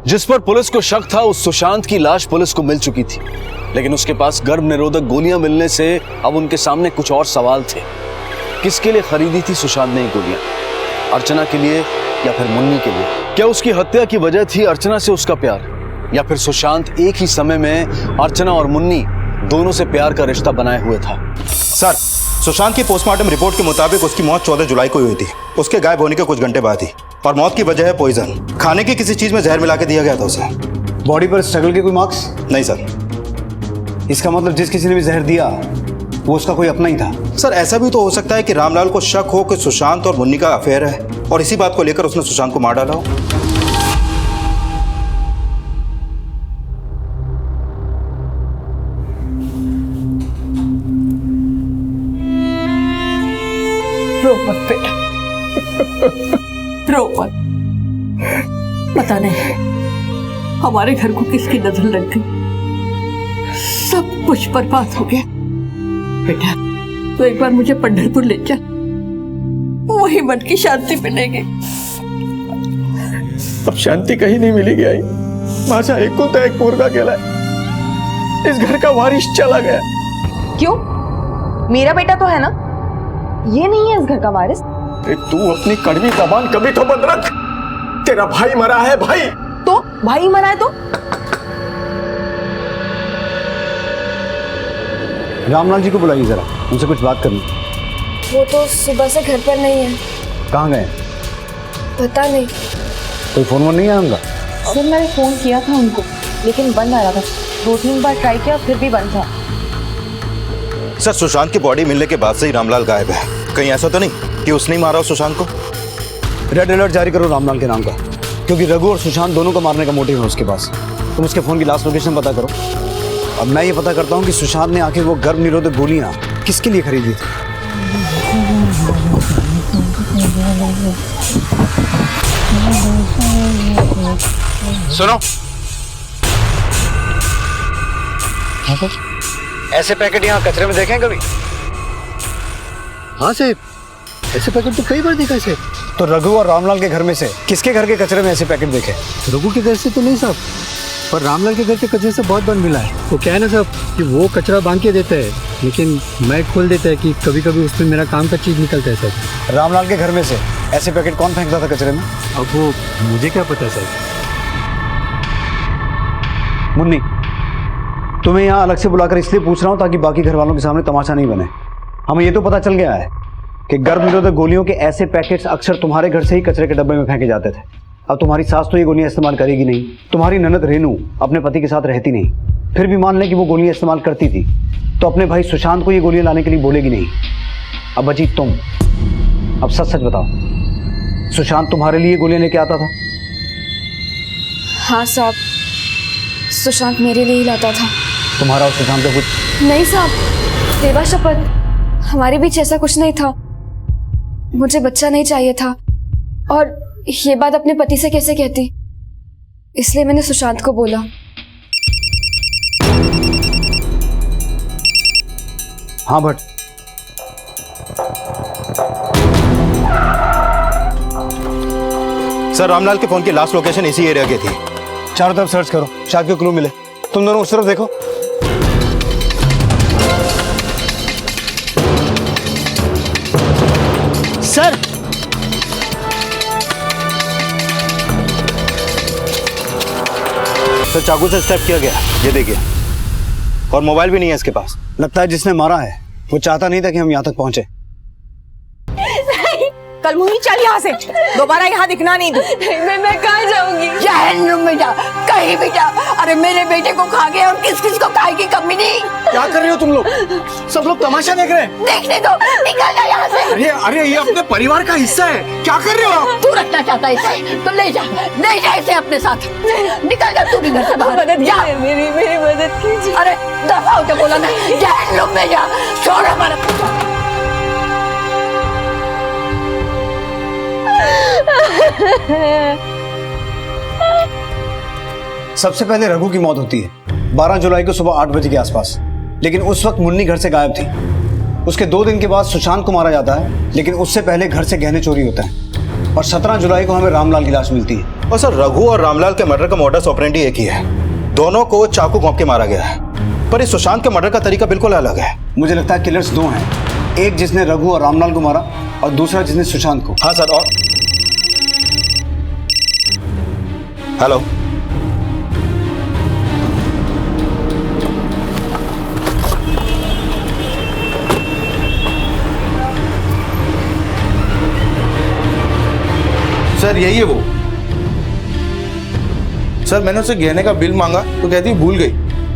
S1: जिस पर पुलिस को शक था उस सुशांत की लाश पुलिस को मिल चुकी थी, लेकिन उसके पास गर्भ निरोधक गोलियां मिलने से अब उनके सामने कुछ और सवाल थे। किसके लिए खरीदी थी सुशांत ने ये गोलियां? अर्चना के लिए या फिर मुन्नी के लिए? क्या उसकी हत्या की वजह थी अर्चना से उसका प्यार, या फिर सुशांत एक ही समय में अर्चना और मुन्नी दोनों से प्यार का रिश्ता बनाए हुए था?
S4: सर, सुशांत की पोस्टमार्टम रिपोर्ट के मुताबिक उसकी मौत 14 जुलाई को हुई थी। उसके गायब होने के कुछ घंटे बाद ही, और मौत की वजह है पॉइजन। खाने की किसी चीज में जहर मिला के दिया गया था उसे।
S13: बॉडी पर स्ट्रगल के कोई मार्क्स?
S4: नहीं सर।
S13: इसका मतलब जिस किसी ने भी जहर दिया वो उसका कोई अपना ही था।
S4: सर, ऐसा भी तो हो सकता है कि रामलाल को शक हो कि सुशांत और मुन्नी का अफेयर है और इसी बात को लेकर उसने सुशांत को मार डाला हो।
S5: रो मत बेटा, रो मत। पता नहीं हमारे घर को किसकी नजर लग गई, सब कुछ बर्बाद हो गया। बेटा तो एक बार मुझे पंढरपुर ले चल, वही मन की शांति मिलेगी।
S10: अब शांति कहीं नहीं मिलेगी आई। माशा एक को तो एक मुर्गा गेला है। इस घर का वारिस चला गया।
S7: क्यों? मेरा बेटा तो है ना, ये नहीं है इस घर का वारिस।
S10: अरे तू अपनी कड़वी जबान कभी तो बंद रख। तेरा भाई मरा है भाई।
S7: तो भाई मरा है तो?
S13: रामलाल जी को बुलाइए जरा, उनसे कुछ बात करनी।
S2: वो तो सुबह से घर पर नहीं है।
S13: कहाँ गए?
S2: पता नहीं।
S13: कोई फोन वोन नहीं आया उनका?
S7: सर मैंने फोन किया था उनको, लेकिन बंद आ रहा था। 2-3 बार ट्राई किया, फिर भी बंद था।
S4: सर सुशांत की बॉडी मिलने के बाद से ही रामलाल गायब है। कहीं ऐसा तो नहीं कि उसने ही मारा हो सुशांत को?
S13: रेड अलर्ट जारी करो रामलाल के नाम का, क्योंकि रघु और सुशांत दोनों को मारने का मोटिव है उसके पास। तुम उसके फोन की लास्ट लोकेशन पता करो। अब मैं ये पता करता हूँ कि सुशांत ने आखिर वो गर्भ निरोधक गोलियां किसके लिए खरीदी थी।
S4: सुनो,
S13: ऐसे पैकेट यहाँ कचरे में देखे कभी?
S9: हाँ साहब, ऐसे पैकेट तो कई बार देखा है।
S13: तो रघु और रामलाल के घर में से किसके घर के कचरे में ऐसे पैकेट देखे?
S9: रघु के घर से तो नहीं साहब, पर रामलाल के घर के कचरे से बहुत बार मिला है। वो क्या है ना साहब कि वो कचरा बांध के देता है, लेकिन मैं खोल देता है कि कभी कभी उसमें मेरा काम का चीज़ निकलता है सर।
S13: रामलाल के घर में से ऐसे पैकेट कौन फेंकता था कचरे में?
S9: अब वो मुझे क्या पता सर।
S13: मुन्नी, तुम्हें यहाँ अलग से बुलाकर इसलिए पूछ रहा हूँ ताकि बाकी घर वालों के सामने तमाशा नहीं बने। हमें ये तो पता चल गया है कि गर्भ निरोधक गोलियों के ऐसे पैकेट्स अक्सर तुम्हारे घर से ही कचरे के डब्बे में फेंके जाते थे। अब तुम्हारी सास तो ये गोलियां इस्तेमाल करेगी नहीं, तुम्हारी ननद रेनू अपने पति के साथ रहती नहीं, फिर भी मान लें कि वो गोलियां इस्तेमाल करती थी, तो अपने भाई सुशांत को ये गोलियां लाने के लिए बोलेगी नहीं। अब बची तुम। अब सच सच बताओ, सुशांत तुम्हारे लिए गोलियां लेके आता था?
S2: हाँ साहब, सुशांत मेरे लिए ही लाता था।
S13: तुम्हारा और सुशांत का कुछ?
S2: नहीं साहब, देवा शपथ, हमारे बीच ऐसा कुछ नहीं था। मुझे बच्चा नहीं चाहिए था, और ये बात अपने पति से कैसे कहती, इसलिए मैंने सुशांत को बोला।
S13: हाँ भट्ट,
S4: सर रामलाल के फोन की लास्ट लोकेशन इसी एरिया की थी।
S13: चारों तरफ सर्च करो, शायद कोई क्लू मिले। तुम दोनों उस तरफ देखो।
S11: सर
S4: सर चाकू से स्टेप किया गया, ये देखिए, और मोबाइल भी नहीं है इसके पास।
S13: लगता है जिसने मारा है वो चाहता नहीं था कि हम यहाँ तक पहुंचे।
S7: कल मुही चल यहाँ से, दोबारा यहाँ दिखना नहीं।
S5: मैं कहाँ जाऊंगी? जहन्नुम में जा, कहीं भी जा। अरे मेरे बेटे को खा गया और किस किस को खाएगी कमी नहीं।
S10: क्या कर रहे हो तुम लोग? सब लोग तमाशा देख रहे हैं।
S5: देखने दो, निकल जा यहाँ से।
S10: अरे अरे ये अपने परिवार का हिस्सा है, क्या कर रहे हो आप?
S5: तू रखना चाहता है इसे तो ले जा इसे अपने साथ। निकल जा तू भी घर से बाहर। जा, मेरी मदद कीजिए। अरे दफा होके बोला ना, जहन्नुम में जा, छोड़ हमारा।
S13: सबसे पहले रघु की मौत होती है 12 जुलाई को सुबह 8 बजे के आसपास, लेकिन उस वक्त मुन्नी घर से गायब थी। उसके 2 दिन के बाद सुशांत को मारा जाता है, लेकिन उससे पहले घर से गहने चोरी होते हैं, और 17 जुलाई को हमें रामलाल की लाश मिलती है।
S4: और सर रघु और रामलाल के मर्डर का मॉडस ऑपरेंडी एक ही है, दोनों को चाकू घोंप के मारा गया है, पर इस सुशांत के मर्डर का तरीका बिल्कुल अलग है।
S13: मुझे लगता है किलर्स 2 हैं, एक जिसने रघु और रामलाल को मारा और दूसरा जिसने सुशांत को।
S4: हाँ सर। और हेलो,
S14: सर यही है वो। सर मैंने उससे गहने का बिल मांगा तो कहती है भूल गई,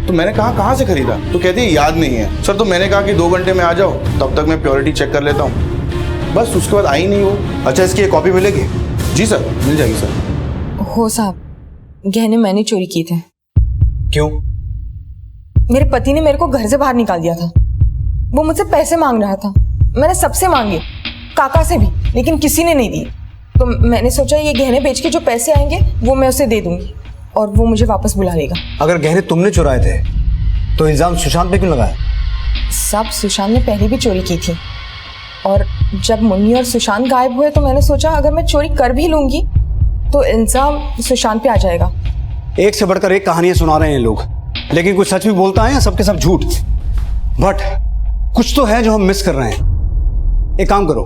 S14: तो मैंने कहा कहाँ से खरीदा, तो कहती है याद नहीं है। सर तो मैंने कहा कि 2 घंटे में आ जाओ, तब तक मैं प्योरिटी चेक कर लेता हूँ। बस उसके बाद आई नहीं वो।
S4: अच्छा इसकी एक कॉपी मिलेगी?
S14: जी सर, मिल जाएगी सर।
S7: हो साहब, गहने मैंने चोरी किए थे।
S13: क्यों?
S7: मेरे पति ने मेरे को घर से बाहर निकाल दिया था। वो मुझसे पैसे मांग रहा था, मैंने सबसे मांगे, काका से भी, लेकिन किसी ने नहीं दिए। तो मैंने सोचा ये गहने बेच के जो पैसे आएंगे वो मैं उसे दे दूंगी और वो मुझे वापस बुला लेगा।
S13: अगर गहने तुमने चुराए थे तो इल्जाम सुशांत पे क्यों लगाया?
S15: सब सुशांत ने पहले भी चोरी की थी और जब मुन्नी और सुशांत गायब हुए तो मैंने सोचा अगर मैं चोरी कर भी लूंगी तो इल्जाम सुशांत पे आ जाएगा।
S13: एक से बढ़कर एक कहानियां सुना रहे हैं लोग, लेकिन कुछ सच भी बोलता है या सबके सब झूठ। बट कुछ तो है जो हम मिस कर रहे हैं। एक काम करो,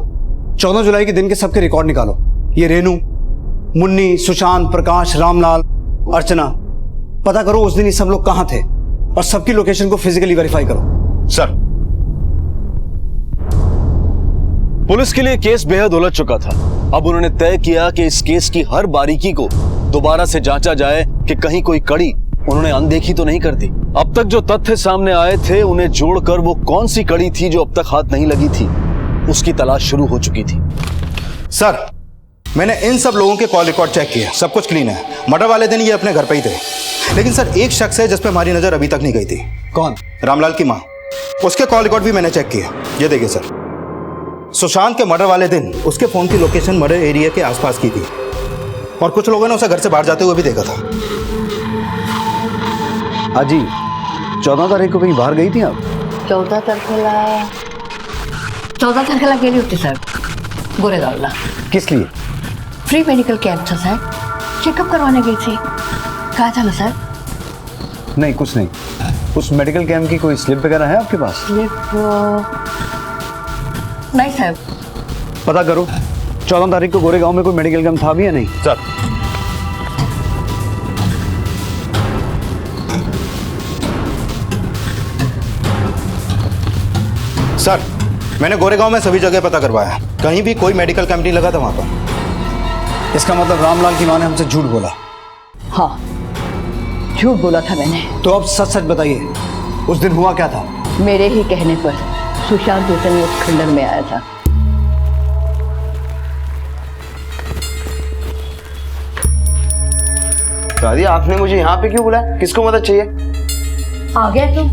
S13: 14 जुलाई के दिन के सबके रिकॉर्ड निकालो। ये रेनू, मुन्नी, सुशांत, प्रकाश, रामलाल, अर्चना, पता करो उस दिन ये सब लोग कहां थे और सबकी लोकेशन को फिजिकली वेरीफाई करो।
S12: सर, पुलिस के लिए केस बेहद उलझ चुका था। अब उन्होंने तय किया कि इस केस की हर बारीकी को दोबारा से जांचा जाए कि कहीं कोई कड़ी उन्होंने अनदेखी तो नहीं कर दी। अब तक जो तथ्य सामने आए थे उन्हें जोड़कर वो कौन सी कड़ी थी जो अब तक हाथ नहीं लगी थी, उसकी तलाश शुरू हो चुकी थी।
S4: सर, मैंने इन सब लोगों के कॉल रिकॉर्ड चेक किए, सब कुछ क्लीन है। मर्डर वाले दिन ये अपने घर पे ही थे। लेकिन सर, एक शख्स है जिस पे हमारी नजर अभी तक नहीं गई थी।
S13: कौन?
S4: रामलाल की माँ। उसके कॉल रिकॉर्ड भी मैंने चेक किए। ये देखिए सर, सुशांत के मर्डर वाले दिन उसके फोन की लोकेशन मर्डर एरिया के आसपास की थी और कुछ लोगों ने उसे घर से बाहर जाते हुए भी देखा था।
S13: अजी, 14 तारीख को कहीं बाहर गई थी आप?
S5: 14 तारखेला गेली होती सर गोरेगावला।
S13: किस लिए?
S5: फ्री मेडिकल कैंप था सर, चेकअप करवाने गई थी। क्या था सर?
S13: नहीं, कुछ नहीं। उस मेडिकल कैंप की कोई स्लिप वगैरह है आपके पास?
S5: स्लिप नहीं साहब।
S13: पता करो 14 तारीख को गोरेगांव में कोई मेडिकल कैंप था भी या नहीं?
S4: सर, मैंने गोरेगांव में सभी जगह पता करवाया, कहीं भी कोई मेडिकल कैंप नहीं लगा था वहां पर।
S13: इसका मतलब रामलाल की माँ ने हमसे झूठ बोला?
S5: हाँ, झूठ बोला था मैंने।
S13: तो अब सच सच बताइए, उस दिन हुआ क्या था?
S5: मेरे ही कहने पर सुशांत उस दिन उस खंडर में आया था।
S8: दादी, आपने मुझे यहाँ पे क्यों बुलाया? किसको मदद चाहिए?
S5: आ गया तुम?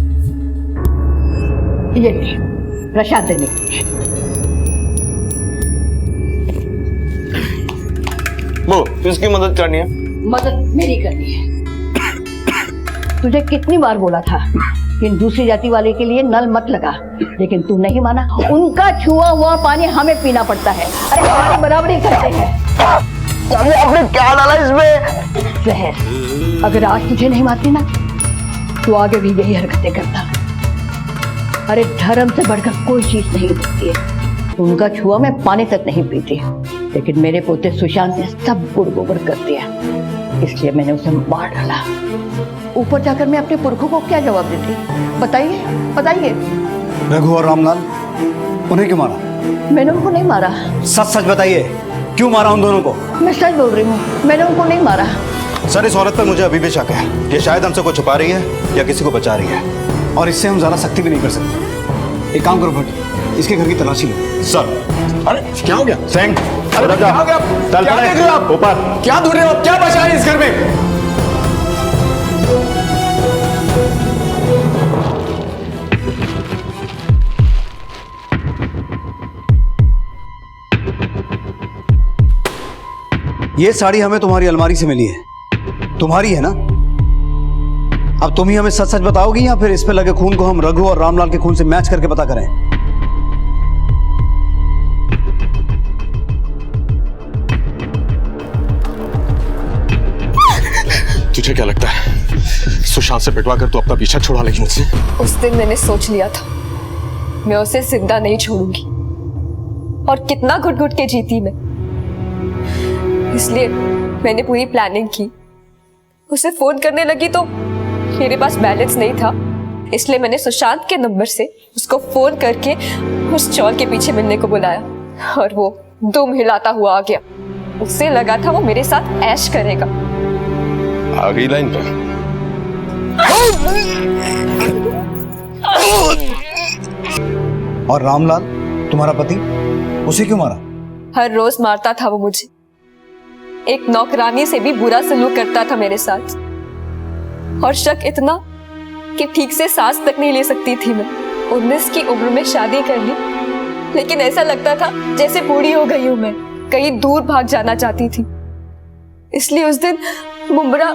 S5: ये प्रसाद देने।
S8: वो किसकी मदद करनी है?
S5: मदद मेरी करनी है। तुझे कितनी बार बोला था कि दूसरी जाति वाले के लिए नल मत लगा, लेकिन तू नहीं माना। उनका छुआ हुआ पानी हमें पीना पड़ता है। अरे हमारी बराबरी करते हैं।
S8: आपने क्या डाला इसमें?
S5: जहर। अगर आज तुझे नहीं मारती ना तो आगे भी यही हरकतें करता। अरे धर्म से बढ़कर कोई चीज नहीं होती है। उनका छुआ मैं पानी तक नहीं पीती, लेकिन मेरे पोते सुशांत ने सब गुड़ गोबर कर दिया, इसलिए मैंने उसे मार डाला। ऊपर जाकर मैं अपने पुरखों को क्या जवाब देती? बताइए बताइए।
S13: रघु और रामलाल, उन्हें क्यों मारा?
S5: मैंने उनको नहीं मारा।
S13: सच सच बताइए, क्यों मारा उन दोनों को?
S5: मैं सच बोल रही हूँ, मैंने उनको नहीं मारा।
S4: सर, इस औरत पर मुझे अभी भी शक है। ये शायद हमसे कुछ छुपा रही है या किसी को बचा रही है,
S13: और इससे हम ज्यादा सख्ती भी नहीं कर सकते। एक काम करो भट्ट, इसके घर की तलाशी लो।
S14: सर, अरे क्या हो गया?
S4: सेंट,
S14: अरे क्या हो गया? क्या देख रहे हो आप?
S4: ऊपर
S14: क्या ढूंढ रहे हो? क्या बचा है इस घर में?
S13: ये साड़ी हमें तुम्हारी अलमारी से मिली है, तुम्हारी है ना? अब तुम ही हमें सच सच बताओगी या फिर इस पे लगे खून को हम रघु और रामलाल के खून से मैच करके पता करें?
S14: तुझे क्या लगता है सुशांत से पिटवा कर तू अपना पीछा छुड़ा लेगी मुझसे?
S15: उस दिन मैंने सोच लिया था मैं उसे जिंदा नहीं छोड़ूंगी, और कितना घुट घुट के जीती मैं। इसलिए मैंने पूरी प्लानिंग की। उसे फोन करने लगी तो मेरे पास बैलेंस नहीं था, इसलिए मैंने सुशांत के नंबर से उसको फोन करके उस चौल के पीछे मिलने को बुलाया, और वो दुम हिलाता हुआ आ गया। उससे लगा था वो मेरे साथ ऐश करेगा।
S14: आ गई लाइन पर।
S13: और रामलाल, तुम्हारा पति, उसे क्यों मारा?
S15: हर रोज मारता था वो मुझे। एक नौकरानी से भी बुरा सलूक करता था मेरे साथ, और शक इतना कि ठीक से सांस तक नहीं ले सकती थी मैं। 19 की उम्र में शादी कर ली, लेकिन ऐसा लगता था जैसे बूढ़ी हो गई हूं मैं, कहीं दूर भाग जाना चाहती थी। इसलिए उस दिन मुंबरा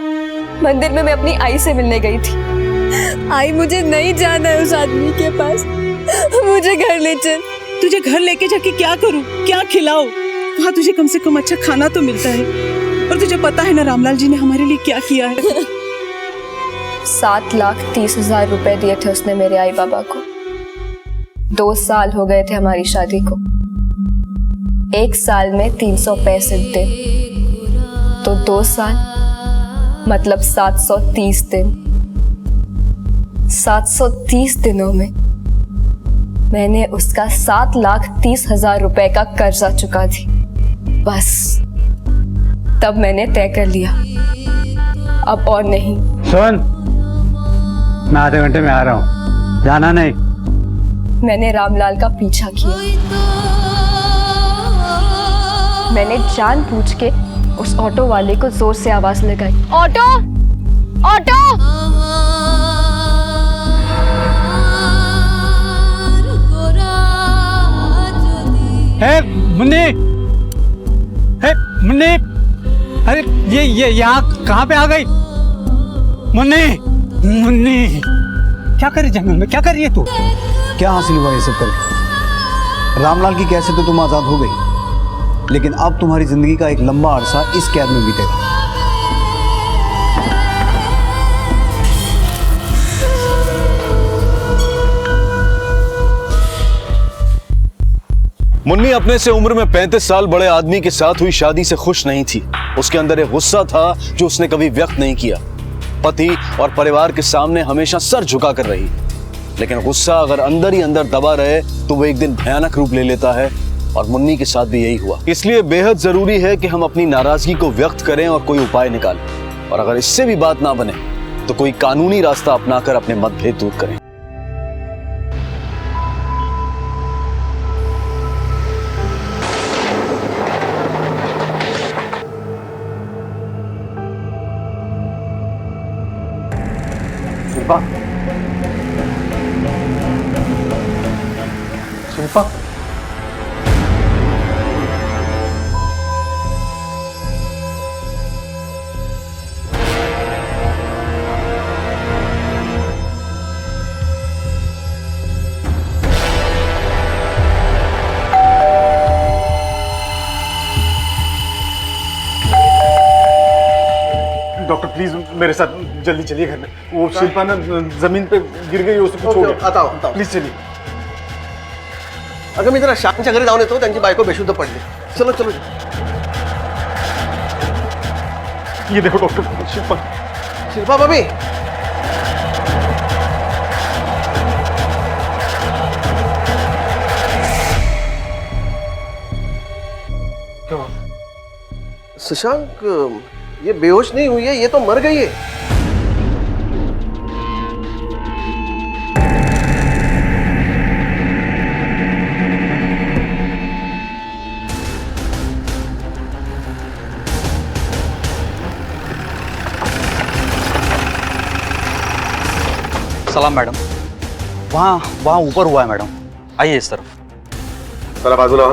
S15: मंदिर में मैं अपनी आई से मिलने गई थी। आई, मुझे नहीं जाना है उस आदमी के पास, मुझे घर ले चल।
S16: तुझे घर लेके जाके क्या करूं, क्या खिलाऊं? वहाँ तुझे कम से कम अच्छा खाना तो मिलता है। और तुझे पता है ना रामलाल जी ने हमारे लिए क्या किया है।
S15: 7,30,000 रुपए दिए थे उसने मेरे आई बाबा को। 2 साल हो गए थे हमारी शादी को। 1 साल में 365 दिन, तो 2 साल मतलब 730 दिन। 730 दिनों में मैंने उसका 7,30,000 रुपए का कर्जा चुका दी। बस तब मैंने तय कर लिया, अब और नहीं।
S3: सुन, मैं आधे घंटे में आ रहा हूँ, जाना नहीं।
S15: मैंने रामलाल का पीछा किया। मैंने जानबूझ के उस ऑटो वाले को जोर से आवाज लगाई, ऑटो ऑटो।
S3: हे मुन्नी, हे मुन्नी, अरे ये यहाँ कहाँ पे आ गई? मुन्नी, मुन्नी, क्या कर रही जंगल में, क्या कर रही है तू?
S13: क्या हासिल हुआ ये सब करके? रामलाल की कैद से तो तुम आजाद हो गई, लेकिन अब तुम्हारी जिंदगी का एक लंबा अरसा इस कैद में बीतेगा।
S1: मुन्नी अपने से उम्र में 35 साल बड़े आदमी के साथ हुई शादी से खुश नहीं थी। उसके अंदर एक गुस्सा था जो उसने कभी व्यक्त नहीं किया। पति और परिवार के सामने हमेशा सर झुका कर रही, लेकिन गुस्सा अगर अंदर ही अंदर दबा रहे तो वो एक दिन भयानक रूप ले लेता है, और मुन्नी के साथ भी यही हुआ। इसलिए बेहद जरूरी है कि हम अपनी नाराजगी को व्यक्त करें और कोई उपाय निकालें, और अगर इससे भी बात ना बने तो कोई कानूनी रास्ता अपनाकर अपने मतभेद दूर करें।
S10: शिल्पा, डॉक्टर प्लीज मेरे साथ जल्दी चलिए घर में। वो शिल्पा ना जमीन पे गिर गई, उसको छोड़
S8: आता हूं।
S10: प्लीज चलिए।
S8: अगं मी जरा शांतच्या घरी जाऊन येतो, त्यांची बायको बेशुद्ध पडली। चलो चलो।
S10: ये देखो डॉक्टर, शिल्पा,
S8: शिल्पा भाभी।
S10: क्या?
S8: शशांक, ये बेहोश नहीं हुई है, ये तो मर गई है।
S11: सलाम मैडम। वहाँ ऊपर हुआ है मैडम, आइए इस तरफ।
S8: चला बाजूला।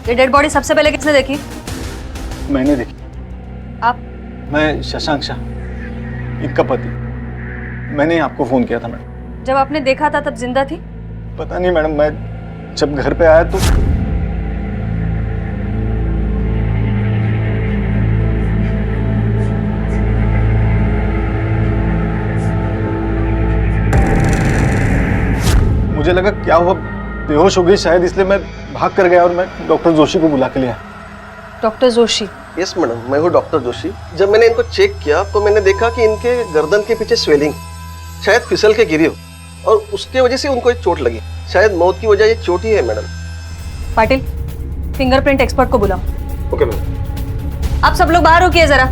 S15: ये डेड बॉडी सबसे पहले किसने देखी?
S10: मैंने देखी।
S15: आप?
S10: मैं शशांक शाह, इनका पति। मैंने आपको फोन किया था मैडम।
S15: जब आपने देखा था तब जिंदा थी?
S10: पता नहीं मैडम, मैं जब घर पे आया तो मुझे लगा क्या हुआ, बेहोश हो गई शायद, इसलिए मैं भाग कर गया और मैं डॉक्टर जोशी को बुला के लिया।
S15: डॉक्टर जोशी?
S8: यस मैडम, मैं हूँ डॉक्टर जोशी। जब मैंने इनको चेक किया तो मैंने देखा कि इनके गर्दन के पीछे स्वेलिंग, शायद फिसल के गिरी हो, और उसके वजह से उनको एक चोट लगी। शायद मौत की वजह ये चोट ही है मैडम।
S15: पाटिल, फिंगरप्रिंट एक्सपर्ट को बुलाओ।
S8: Okay ma'am.
S15: आप सब लोग बाहर रुकिए जरा।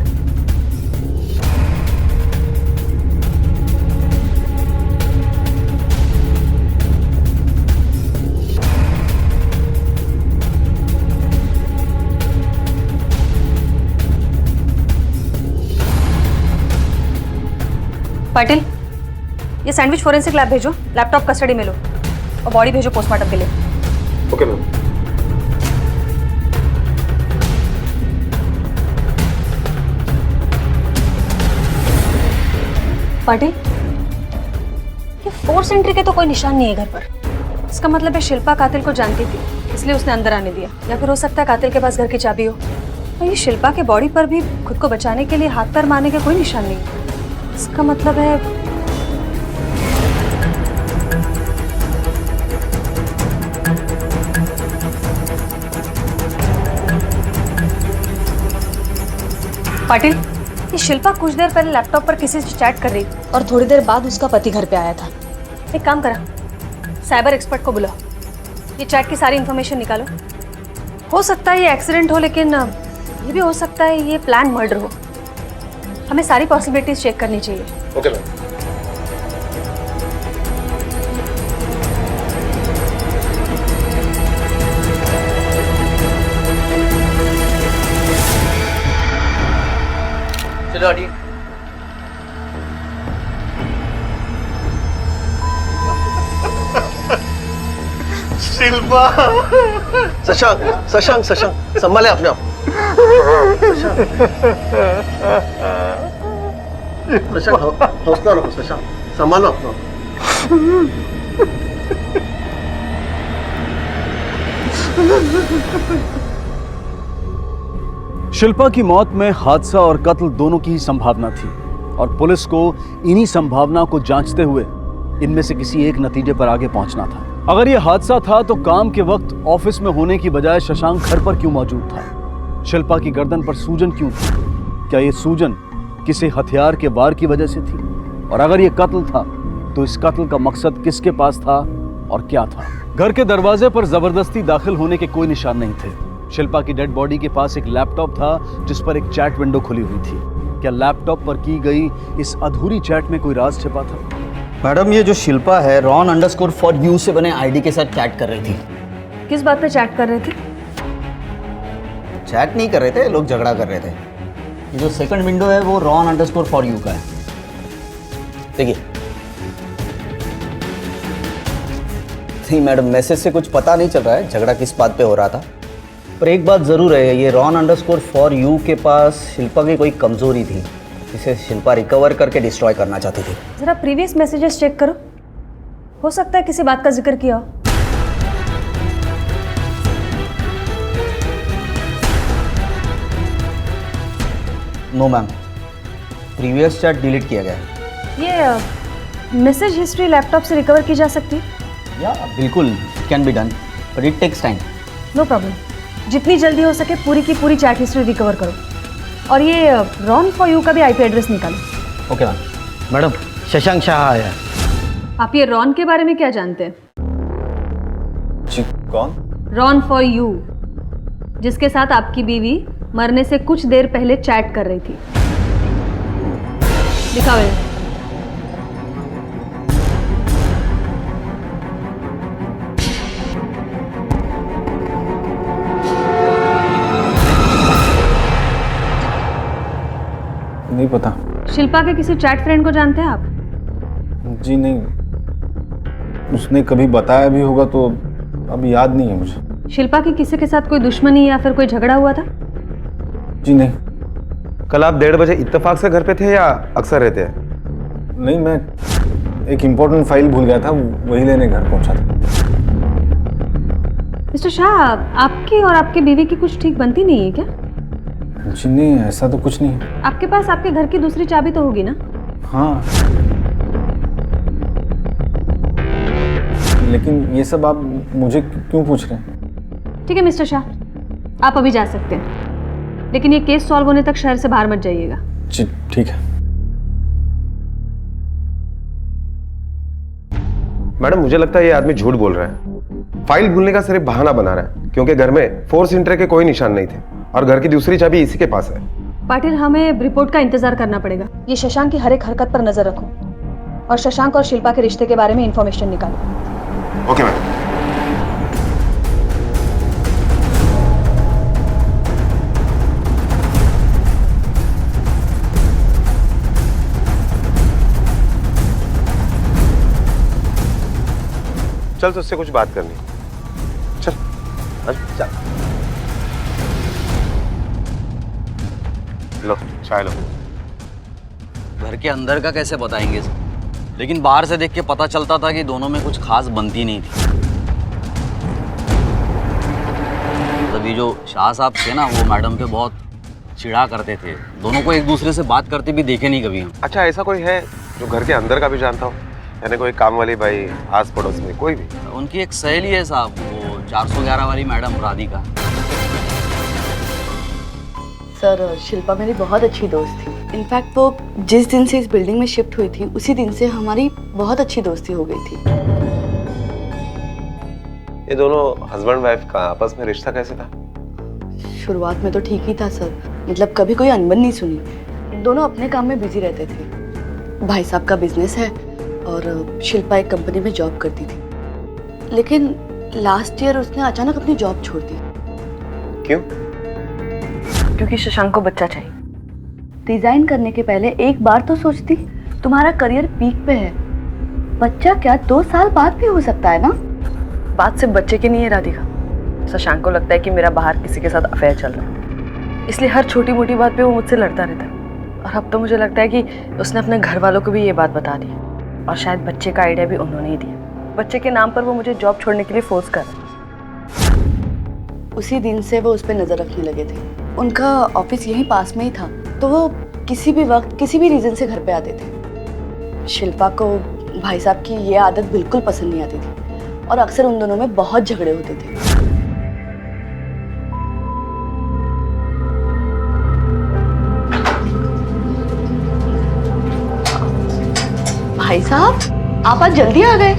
S15: पाटिल, ये सैंडविच फोरेंसिक लैब भेजो, लैपटॉप कस्टडी में लो, और बॉडी भेजो पोस्टमार्टम के लिए।
S8: Okay ma'am.
S17: पाटिल, ये फोर्स एंट्री के तो कोई निशान नहीं है घर पर। इसका मतलब है शिल्पा कातिल को जानती थी, इसलिए उसने अंदर आने दिया। या फिर हो सकता है कातिल के पास घर की चाबी हो। और ये शिल्पा के बॉडी पर भी खुद को बचाने के लिए हाथ पैर मारने का कोई निशान नहीं है। इसका मतलब है पाटिल, ये शिल्पा कुछ देर पहले लैपटॉप पर किसी से चैट कर रही थी और थोड़ी देर बाद उसका पति घर पे आया था। एक काम करा, साइबर एक्सपर्ट को बुलाओ, ये चैट की सारी इंफॉर्मेशन निकालो। हो सकता है ये एक्सीडेंट हो, लेकिन ये भी हो सकता है ये प्लान मर्डर हो। हमें सारी पॉसिबिलिटीज चेक करनी चाहिए।
S14: Okay ma'am.
S11: चलो हटिए।
S10: शिल्पा।
S6: शशांक शशांक शशांक संभाले अपने आप। शशांक हौसला रखो शशांक, संभालो अपना आप।
S1: शिल्पा की मौत में हादसा और कत्ल दोनों की ही संभावना थी और पुलिस को इन्हीं संभावना को जांचते हुए इनमें से किसी एक नतीजे पर आगे पहुंचना था। अगर यह हादसा था तो काम के वक्त ऑफिस में होने की बजाय शशांक घर पर क्यों मौजूद था? शिल्पा की गर्दन पर सूजन क्यों थी? क्या यह सूजन किसी हथियार के वार की वजह से थी? और अगर यह कत्ल था तो इस कत्ल का मकसद किसके पास था और क्या था? घर के दरवाजे पर जबरदस्ती दाखिल होने के कोई निशान नहीं थे। शिल्पा की डेड बॉडी के पास एक लैपटॉप था जिस पर एक चैट विंडो खुली हुई थी। क्या लैपटॉप पर की गई इस अधूरी चैट में कोई राज छिपा था?
S18: मैडम, ये जो शिल्पा है ron_for_you से बने आईडी के साथ चैट कर रही थी।
S17: किस बात पे चैट कर रहे थे?
S18: चैट नहीं कर रहे थे, लोग झगड़ा कर रहे थे। ये जो सेकंड विंडो है वो ron_for_you का है। देखिए। नहीं मैडम, मैसेज से कुछ पता नहीं चल रहा है झगड़ा किस बात पे हो रहा था, पर एक बात ज़रूर है, ये ron_for_you के पास शिल्पा की कोई कमज़ोरी थी जिसे शिल्पा रिकवर करके डिस्ट्रॉय करना चाहती थी।
S17: जरा प्रीवियस मैसेजेस चेक करो, हो सकता है किसी बात का जिक्र किया हो।
S18: No ma'am, previous chat delete किया गया है।
S17: ये मैसेज हिस्ट्री लैपटॉप से रिकवर की जा सकती है?
S18: या बिल्कुल, can be done, but it takes time.
S17: No problem, जितनी जल्दी हो सके पूरी की पूरी चैट हिस्ट्री रिकवर करो। और ये ron_for_you का भी आईपी एड्रेस निकालो।
S18: Okay ma'am. Madam, Shashank Shah आया।
S17: आप ये रॉन के बारे में क्या जानते हैं?
S4: जी, कौन?
S17: ron_for_you, जिसके साथ आपकी बीवी मरने से कुछ देर पहले चैट कर रही थी। दिखाओ इन्हें।
S19: नहीं पता।
S17: शिल्पा के किसी चैट फ्रेंड को जानते हैं आप?
S19: जी नहीं, उसने कभी बताया भी होगा तो अभी याद नहीं है मुझे।
S17: शिल्पा की किसी के साथ कोई दुश्मनी या फिर कोई झगड़ा हुआ था?
S19: जी नहीं।
S20: कल आप 1:30 बजे इत्तेफाक से घर पे थे या अक्सर रहते हैं?
S19: नहीं, मैं एक इम्पोर्टेंट फाइल भूल गया था, वही लेने घर पहुंचा था।
S17: मिस्टर शाह, आपकी और आपके बीवी की कुछ ठीक बनती नहीं है क्या?
S19: जी नहीं, ऐसा तो कुछ नहीं है।
S17: आपके पास आपके घर की दूसरी चाबी तो होगी ना?
S19: हाँ, लेकिन ये सब आप मुझे क्यों पूछ रहे हैं?
S17: ठीक है मिस्टर शाह, आप अभी जा सकते हैं, लेकिन ये केस सॉल्व होने तक शहर से बाहर मत जाइएगा।
S19: जी ठीक है।
S20: मैडम, मुझे लगता है ये आदमी झूठ बोल रहा है। फाइल भूलने का सिर्फ बहाना बना रहा है, क्योंकि घर में फोर्स एंट्री के कोई निशान नहीं थे और घर की दूसरी चाबी इसी के पास है।
S17: पाटिल, हमें रिपोर्ट का इंतजार करना पड़ेगा। ये शशांक की हर एक हरकत पर नजर रखो और शशांक और शिल्पा के रिश्ते के बारे में इंफॉर्मेशन निकालो।
S20: Okay ma'am. चल, तुझसे कुछ बात करनी। चल चल। लो चाय लो।
S18: घर के अंदर का कैसे बताएंगे सर? लेकिन बाहर से देख के पता चलता था कि दोनों में कुछ खास बनती नहीं थी। मतलब ये जो शाह साहब थे ना, वो मैडम पे बहुत चिढ़ा करते थे। दोनों को एक दूसरे से बात करते भी देखे नहीं कभी हम।
S20: अच्छा, ऐसा कोई है जो घर के अंदर का भी जानता हो? यानी कोई काम वाली भाई, आस पड़ोस में कोई भी?
S18: उनकी एक सहेली है साहब, वो 411 वाली मैडम राधिका।
S21: सर, शिल्पा मेरी बहुत अच्छी दोस्त थी। इनफैक्ट वो जिस दिन से इस बिल्डिंग में शिफ्ट हुई थी उसी दिन से हमारी बहुत अच्छी दोस्ती हो गई थी।
S20: ये दोनों हस्बैंड वाइफ का आपस में रिश्ता कैसे था?
S21: शुरुआत में तो ठीक ही था सर, मतलब कभी कोई अनबन नहीं सुनी। दोनों अपने काम में बिजी रहते थे। भाई साहब का बिजनेस है और शिल्पा एक कंपनी में जॉब करती थी, लेकिन लास्ट ईयर उसने अचानक अपनी जॉब छोड़ दी।
S20: क्यों?
S21: क्योंकि शशांक को बच्चा चाहिए। रिजाइन करने के पहले एक बार तो सोचती, तुम्हारा करियर पीक पे है, बच्चा क्या 2 साल बाद भी हो सकता है ना। बात सिर्फ बच्चे की नहीं है राधिका, शशांक को लगता है कि मेरा बाहर किसी के साथ अफेयर चल रहा है, इसलिए हर छोटी मोटी बात पे वो मुझसे लड़ता रहता है। और अब तो मुझे लगता है कि उसने अपने घर वालों को भी ये बात बता दी, और शायद बच्चे का आइडिया भी उन्होंने ही दिया। बच्चे के नाम पर वो मुझे जॉब छोड़ने के लिए फोर्स कर रहा है। उसी दिन से वो उस पर नजर रखने लगे थे। उनका ऑफिस यहीं पास में ही था, तो वो किसी भी वक्त किसी भी रीजन से घर पे आते थे। शिल्पा को भाई साहब की ये आदत बिल्कुल पसंद नहीं आती थी और अक्सर उन दोनों में बहुत झगड़े होते थे। भाई साहब, आप आज जल्दी आ गए।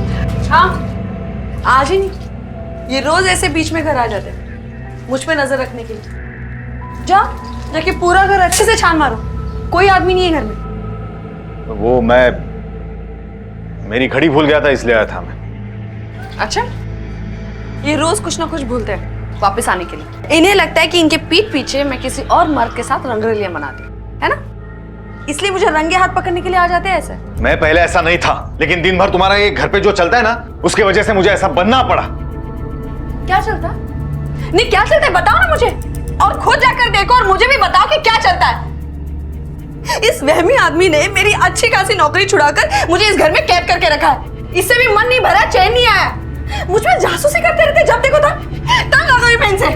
S17: हाँ, आज ही नहीं, ये रोज ऐसे बीच में घर आ जाते हैं मुझ पे नजर रखने के लिए। जाके पूरा घर अच्छे से छान मारो, कोई आदमी नहीं है घर में।
S19: तो वो मेरी घड़ी भूल गया था, इसलिए आया था मैं।
S17: अच्छा, ये रोज कुछ ना कुछ भूलते हैं वापस आने के लिए। इन्हें लगता है कि इनके पीठ पीछे मैं किसी और मर्द के साथ रंगरलियां मनाती हूँ, है ना? इसलिए मुझे रंगे हाथ पकड़ने के लिए आ जाते हैं ऐसे।
S19: मैं पहले ऐसा नहीं था, लेकिन दिन भर तुम्हारा ये घर पे जो चलता है ना, उसकी वजह से मुझे ऐसा बनना पड़ा।
S17: क्या चलता? नहीं, क्या चलता है बताओ ना मुझे, और खुद जाकर देखो और मुझे भी बताओ कि क्या चलता है। इस वहमी आदमी ने मेरी अच्छी खासी नौकरी छुड़ाकर मुझे इस घर में कैद करके रखा है। इससे भी मन नहीं भरा, चैन नहीं आया। मुझ में जासूसी करते रहते, जब देखो तंग आ गई मैं इनसे।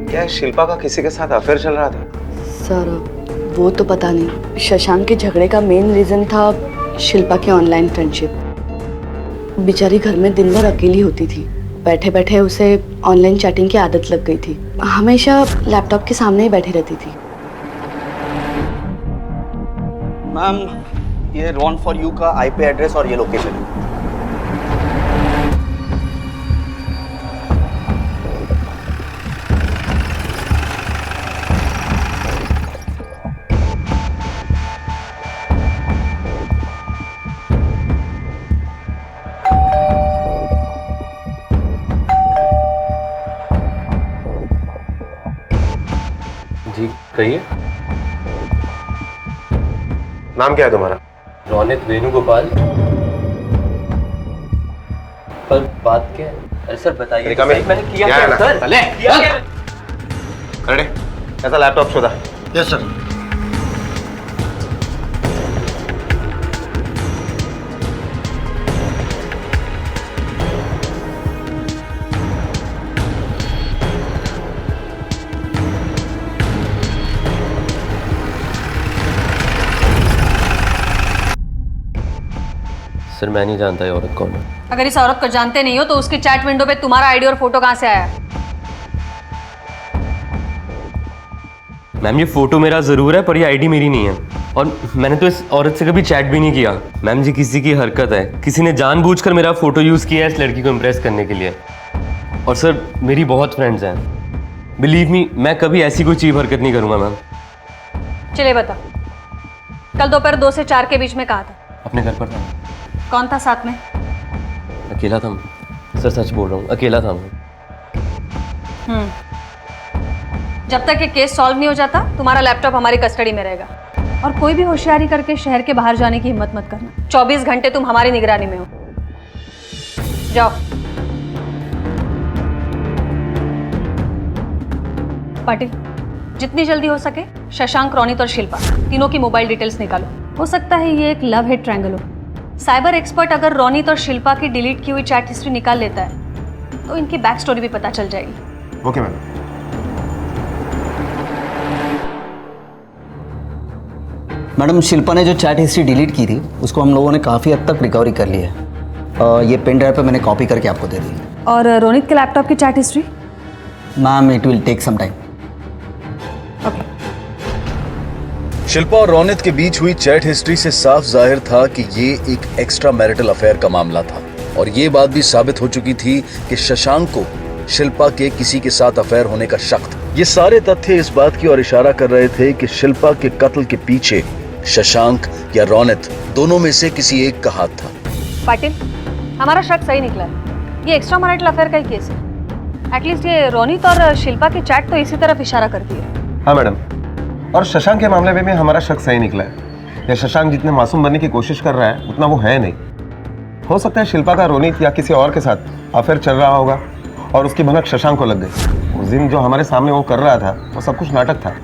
S20: क्या शिल्पा का किसी के साथ अफेयर चल रहा था?
S21: सर, वो तो पता नहीं। शशांक के झगड़े का मेन रीजन था शिल्पा की ऑनलाइन फ्रेंडशिप। बेचारी घर में दिन भर अकेली होती थी, बैठे बैठे उसे ऑनलाइन चैटिंग की आदत लग गई थी। हमेशा लैपटॉप के सामने ही बैठी रहती थी।
S18: मैम, ये रॉन फॉर यू का आईपी एड्रेस और ये लोकेशन है।
S20: जी कहिए। नाम क्या है तुम्हारा?
S22: रोनित वेणुगोपाल। पर बात क्या है सर, बताइए। मैंने किया क्या सर?
S20: अरे ऐसा लैपटॉप शोधा।
S13: Yes sir.
S22: सर मैं नहीं जानता ये औरत कौन है।
S17: अगर इस औरत को जानते नहीं हो तो उसकी चैट विंडो पे तुम्हारा आईडी और फोटो कहां से आया?
S22: मैम ये फोटो मेरा जरूर है, पर ये आईडी मेरी नहीं है, और मैंने तो इस औरत से कभी चैट भी नहीं किया। मैम जी किसी की हरकत है, किसी ने जानबूझकर मेरा फोटो यूज किया है इस लड़की को इम्प्रेस करने के लिए। और सर मेरी बहुत फ्रेंड्स हैं, बिलीव मी, मैं कभी ऐसी कोई चीज हरकत नहीं करूंगा मैम।
S17: चलिए बता, कल दोपहर 2 से 4 के बीच में कहा था?
S22: अपने घर पर था।
S17: कौन था साथ में?
S22: अकेला था। सर सच बोल रहा हूँ, अकेला था मैं।
S17: जब तक ये केस सॉल्व नहीं हो जाता तुम्हारा लैपटॉप हमारी कस्टडी में रहेगा, और कोई भी होशियारी करके शहर के बाहर जाने की हिम्मत मत करना। 24 घंटे तुम हमारी निगरानी में हो। जाओ। पाटिल, जितनी जल्दी हो सके शशांक, रोनित और शिल्पा तीनों की मोबाइल डिटेल्स निकालो। हो सकता है ये एक लव हेट ट्रायंगल हो। साइबर एक्सपर्ट अगर रोनित और शिल्पा की डिलीट की हुई चैट हिस्ट्री निकाल लेता है तो इनकी बैक स्टोरी भी पता चल जाएगी।
S20: Okay ma'am.
S18: मैडम, शिल्पा ने जो चैट हिस्ट्री डिलीट की थी उसको हम लोगों ने काफ़ी हद तक रिकवरी कर ली है। ये पेन ड्राइव पे मैंने कॉपी करके आपको दे दी।
S17: और रोनित के लैपटॉप की chat history?
S18: Ma'am, it will take some time.
S12: Shilpa और रोनित के बीच हुई चैट हिस्ट्री से साफ जाहिर था कि ये एक एक्स्ट्रा मैरिटल अफेयर का मामला था और ये बात भी साबित हो चुकी थी कि शशांक को शिल्पा के किसी के साथ अफेयर होने का शक था। ये सारे तथ्य इस बात की ओर इशारा कर रहे थे कि शिल्पा के कत्ल के पीछे शशांक या रोनित दोनों में से किसी एक का हाथ था।
S17: पाटिल, हमारा शक सही निकला है। ये एक्स्ट्रा मैरिटल अफेयर का ही केस है। एटलीस्ट ये रोनित और शिल्पा की चैट तो इसी तरफ इशारा करती है।
S20: हाँ मैडम, और शशांक के मामले में भी हमारा शक सही निकला है। या शशांक जितने मासूम बनने की कोशिश कर रहा है उतना वो है नहीं। हो सकता है शिल्पा का रोनित या किसी और के साथ अफेयर चल रहा होगा और उसकी भनक शशांक को लग गई। उस दिन जो हमारे सामने वो कर रहा था वो सब कुछ नाटक था।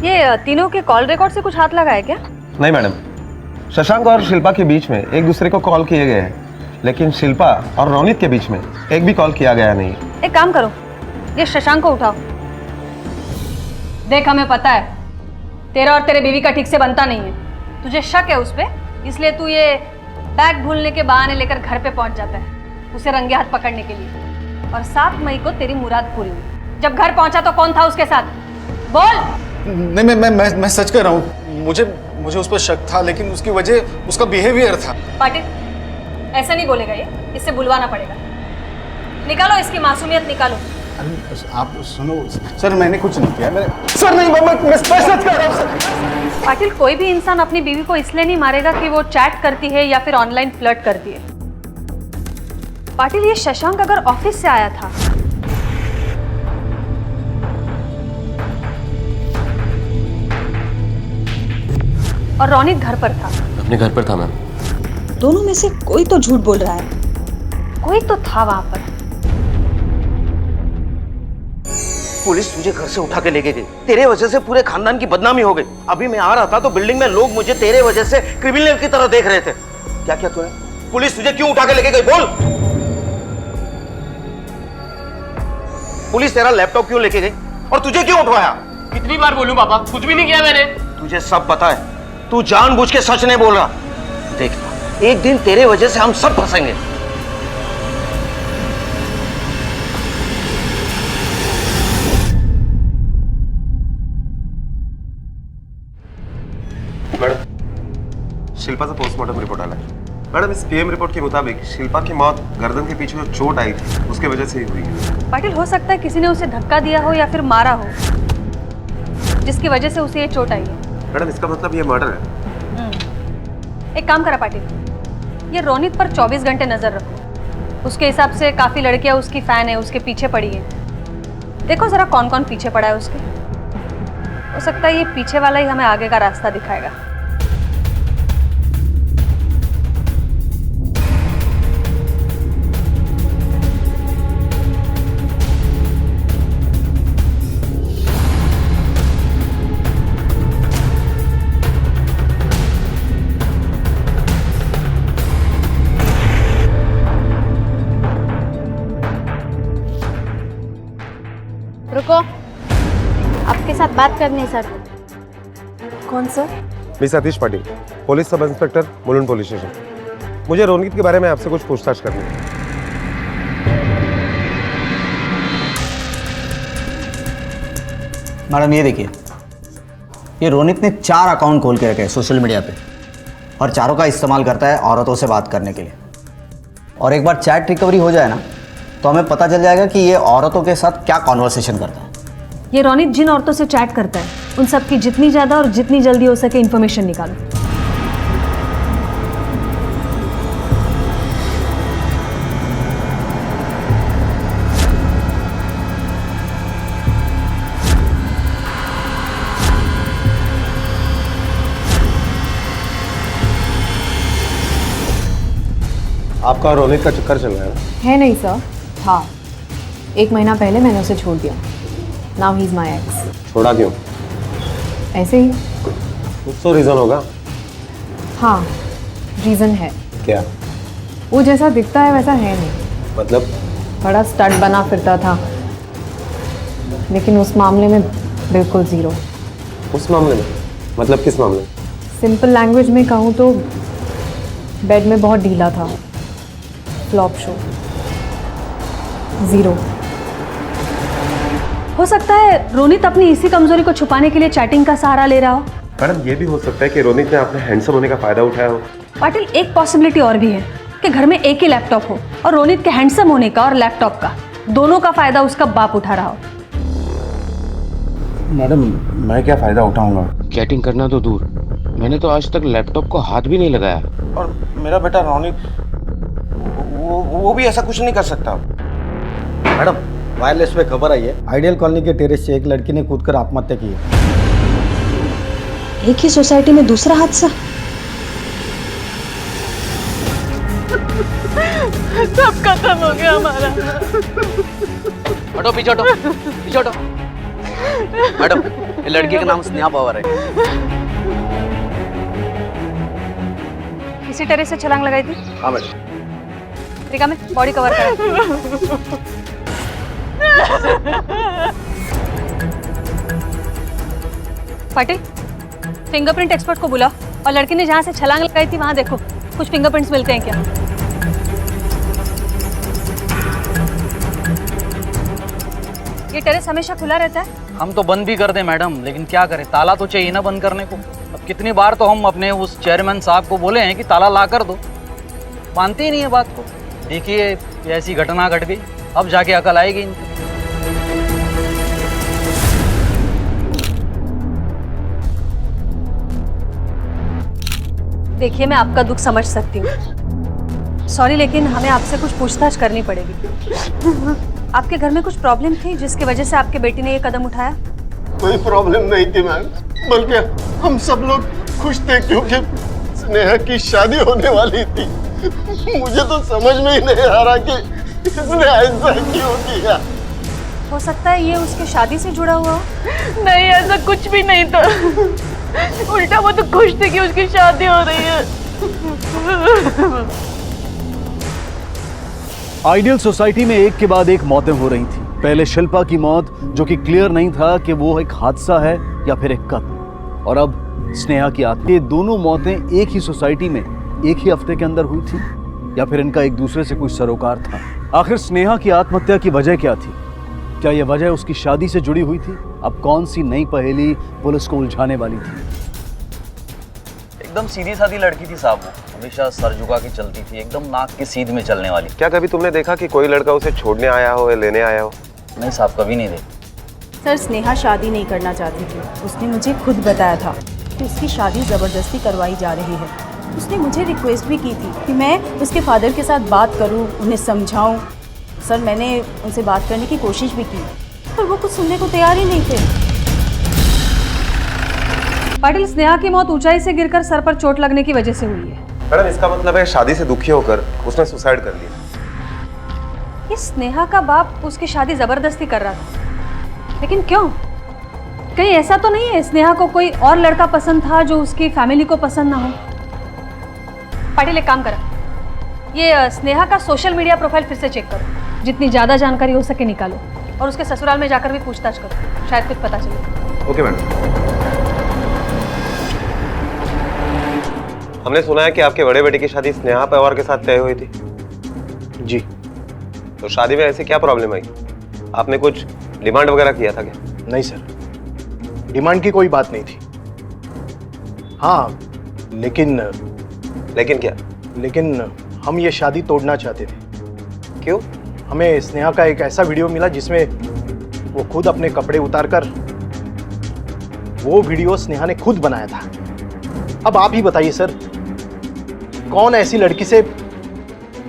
S17: ये तीनों के कॉल रिकॉर्ड से कुछ हाथ लगा है क्या?
S20: नहीं मैडम, शशांक और शिल्पा के बीच में एक दूसरे को कॉल किए गए हैं, लेकिन शिल्पा और रोनित के बीच में एक भी कॉल किया गया नहीं।
S17: एक काम करो, ये शशांक को उठाओ। देख, हमें पता है तेरा और तेरे बीवी का ठीक से बनता नहीं है। तुझे शक है उस पर, इसलिए तू ये बैग भूलने के बहाने लेकर घर पे पहुंच जाता है उसे रंगे हाथ पकड़ने के लिए। और 7 मई को तेरी मुराद पूरी हुई। जब घर पहुंचा तो कौन था उसके साथ? बोल।
S19: नहीं, मैं सच कह रहा हूँ। मुझे उस पर शक था, लेकिन उसकी वजह उसका बिहेवियर था।
S17: पाटिल, ऐसा नहीं बोलेगा ये, इससे बुलवाना पड़ेगा। निकालो इसकी मासूमियत, निकालो।
S19: आप सुनो सर, मैंने कुछ नहीं किया। सर नहीं, मैं सच कह रहा हूँ सर।
S17: पाटिल, कोई भी इंसान अपनी बीवी को इसलिए नहीं मारेगा कि वो चैट करती है या फिर ऑनलाइन फ्लर्ट करती है। पाटिल, ये शशांक अगर ऑफिस से आया था और रोनित घर पर था।
S22: अपने घर पर था मैम।
S17: दोनों में से कोई तो झूठ बोल रहा है। कोई तो था वहां पर।
S8: पुलिस तुझे घर से उठा के लेके गई। तेरे वजह से पूरे खानदान की बदनामी हो गई। अभी मैं आ रहा था तो बिल्डिंग में लोग मुझे तेरे वजह से क्रिमिनल की तरह देख रहे थे। क्या क्या तूने? पुलिस तुझे क्यों उठा के लेके गई? बोल। पुलिस तेरा लैपटॉप क्यों लेके गई और तुझे क्यों उठवाया?
S22: कितनी बार बोलूं पापा, कुछ भी नहीं किया मैंने।
S8: तुझे सब पता है, तू जानबूझ के सच नहीं बोल रहा। देख, एक दिन तेरे वजह से हम सब फंसेंगे।
S20: मैडम, शिल्पा से पोस्टमार्टम रिपोर्ट आना है। मैडम, इस पीएम रिपोर्ट के मुताबिक शिल्पा की मौत गर्दन के पीछे जो चोट आई थी उसके वजह से ही हुई है।
S17: पाटिल, हो सकता है किसी ने उसे धक्का दिया हो या फिर मारा हो, जिसकी वजह से उसे ये चोट आई है।
S20: मैडम, इसका मतलब ये मर्डर है।
S17: एक काम करा पाटिल, ये रोनित पर 24 घंटे नजर रखो। उसके हिसाब से काफी लड़कियां उसकी फैन है, उसके पीछे पड़ी है। देखो जरा कौन कौन पीछे पड़ा है उसके। हो सकता है ये पीछे वाला ही हमें आगे का रास्ता दिखाएगा।
S2: रुको, आपके साथ बात करनी है सर।
S17: कौन सर?
S20: मैं Satish Patil, police sub inspector, Mulund police station. मुझे रोनित के बारे में आपसे कुछ पूछताछ करनी है।
S18: मैडम, ये देखिए, ये रोनित ने 4 अकाउंट खोल के रखे हैं सोशल मीडिया पे और चारों का इस्तेमाल करता है औरतों से बात करने के लिए। और एक बार चैट रिकवरी हो जाए ना तो हमें पता चल जाएगा कि ये औरतों के साथ क्या कॉन्वर्सेशन करता है।
S17: ये रोनित जिन औरतों से चैट करता है उन सब की जितनी ज़्यादा और जितनी जल्दी हो सके इन्फॉर्मेशन निकालो।
S20: आपका रोनित का चक्कर चल रहा है ना?
S7: है नहीं सर। हाँ, 1 महीना पहले मैंने उसे छोड़ दिया।
S2: Now he is my ex.
S20: छोड़ा क्यों?
S2: ऐसे ही।
S20: कुछ तो रीजन होगा।
S2: हाँ, रीजन है।
S20: क्या?
S2: वो जैसा दिखता है वैसा है नहीं।
S20: मतलब?
S2: बड़ा स्टड बना फिरता था, लेकिन उस मामले में बिल्कुल जीरो।
S20: उस मामले में? मतलब किस मामले में?
S2: सिंपल लैंग्वेज में कहूँ तो बेड में बहुत ढीला था। Flop show, zero.
S17: हो सकता है रोनित अपनी इसी कमजोरी को छुपाने के लिए चैटिंग का सहारा ले रहा हो।
S20: मैडम ये भी हो सकता है कि रोनित ने अपने हैंडसम होने का फायदा उठाया हो।
S17: पाटिल, एक पॉसिबिलिटी और भी है कि घर में एक ही लैपटॉप हो और रोनित के हैंडसम होने का और लैपटॉप का दोनों का फायदा उसका बाप उठा रहा हो।
S14: मैडम मैं क्या फायदा उठाऊंगा?
S5: चैटिंग करना तो दूर, मैंने तो आज तक लैपटॉप को हाथ भी नहीं लगाया।
S14: और मेरा बेटा रोनित वो भी ऐसा कुछ नहीं कर सकता।
S18: मैडम वायरलेस पे खबर आई है, आइडियल कॉलोनी के टेरेस से एक लड़की ने कूदकर आत्महत्या की है।
S17: एक ही सोसाइटी में दूसरा हादसा।
S16: सब खत्म हो गया हमारा।
S11: हटो पीछे हटो, पीछे हटो। मैडम ये लड़की का नाम स्नेहा पवार है।
S17: इसी टेरेस से छलांग लगाई थी?
S11: हाँ मैडम।
S17: रिका में बॉडी कवर करा। पाटिल, फिंगरप्रिंट एक्सपर्ट को बुलाओ और लड़की ने जहाँ से छलांग लगाई थी वहाँ देखो कुछ फिंगरप्रिंट्स मिलते हैं क्या। ये टेरेस हमेशा खुला रहता है?
S11: हम तो बंद भी कर दें मैडम, लेकिन क्या करें, ताला तो चाहिए ना बंद करने को। अब कितनी बार तो हम अपने उस चेयरमैन साहब को बोले हैं कि ताला ला कर दो, मानते ही नहीं है बात को। देखिए ऐसी घटना घट गई, अब जाके अकल आएगी इनको।
S17: देखिए मैं आपका दुख समझ सकती हूँ, सॉरी, लेकिन हमें आपसे कुछ पूछताछ करनी पड़ेगी। आपके घर में कुछ प्रॉब्लम थी जिसकी वजह से आपके बेटी ने ये कदम उठाया?
S10: कोई प्रॉब्लम नहीं थी मैम, बल्कि हम सब लोग खुश थे क्योंकि स्नेहा की शादी होने वाली थी। मुझे तो समझ में ही नहीं आ रहा कि इसने ऐसा क्यों किया।
S17: हो सकता है ये उसके शादी से जुड़ा हुआ हो।
S16: नहीं, ऐसा कुछ भी नहीं था। उल्टा वो तो खुश थे कि उसकी शादी हो रही है।
S12: आइडियल सोसाइटी में एक के बाद एक मौतें हो रही थी। पहले शिल्पा की मौत, जो कि क्लियर नहीं था कि वो एक हादसा है या फिर एक कत्ल, और अब स्नेहा की आत्महत्या। ये दोनों मौतें एक ही सोसाइटी में एक ही हफ्ते के अंदर हुई थी, या फिर इनका एक दूसरे से कोई सरोकार था? आखिर स्नेहा की आत्महत्या की वजह क्या थी? क्या यह वजह उसकी शादी से जुड़ी हुई थी? अब कौन सी नई पहेली पुलिस को उलझाने वाली थी?
S11: एकदम सीधी सादी लड़की थी साहब, वो हमेशा सर झुका के चलती थी, एकदम नाक की सीध में चलने वाली।
S20: क्या कभी तुमने देखा कि कोई लड़का उसे छोड़ने आया हो या लेने आया हो?
S11: नहीं साहब, कभी नहीं देखा।
S9: सर स्नेहा शादी नहीं करना चाहती थी, उसने मुझे खुद बताया था कि उसकी शादी ज़बरदस्ती करवाई जा रही है। उसने मुझे रिक्वेस्ट भी की थी कि मैं उसके फादर के साथ बात करूं, उन्हें समझाऊं। सर मैंने उनसे बात करने की कोशिश भी की, पर वो कुछ सुनने को तैयार ही नहीं थे।
S17: पाटिल, स्नेहा की मौत ऊंचाई से गिरकर सर पर चोट लगने की वजह से हुई है।
S20: मैडम इसका मतलब है शादी से दुखी होकर उसने सुसाइड कर लिया।
S17: ये स्नेहा का बाप उसकी शादी जबरदस्ती कर रहा था, लेकिन क्यों? कहीं ऐसा तो नहीं है स्नेहा को कोई और लड़का पसंद था जो उसकी फैमिली को पसंद ना हो? पाटिल एक काम करा, ये स्नेहा का सोशल मीडिया प्रोफाइल फिर से चेक करो, जितनी ज़्यादा जानकारी हो सके निकालो, और उसके ससुराल में जाकर भी पूछताछ करो, शायद कुछ पता चले।
S20: Okay madam. हमने सुना है कि आपके बड़े बेटे की शादी स्नेहा पवार के साथ तय हुई थी।
S14: जी।
S20: तो शादी में ऐसी क्या प्रॉब्लम आई? आपने कुछ डिमांड वगैरह किया था क्या?
S14: नहीं सर, डिमांड की कोई बात नहीं थी। हाँ लेकिन
S20: क्या?
S14: लेकिन हम ये शादी तोड़ना चाहते थे। क्यों? हमें स्नेहा का एक ऐसा वीडियो मिला जिसमें वो खुद अपने कपड़े उतारकर, वो वीडियो स्नेहा ने खुद बनाया था। अब आप ही बताइए सर, कौन ऐसी लड़की से?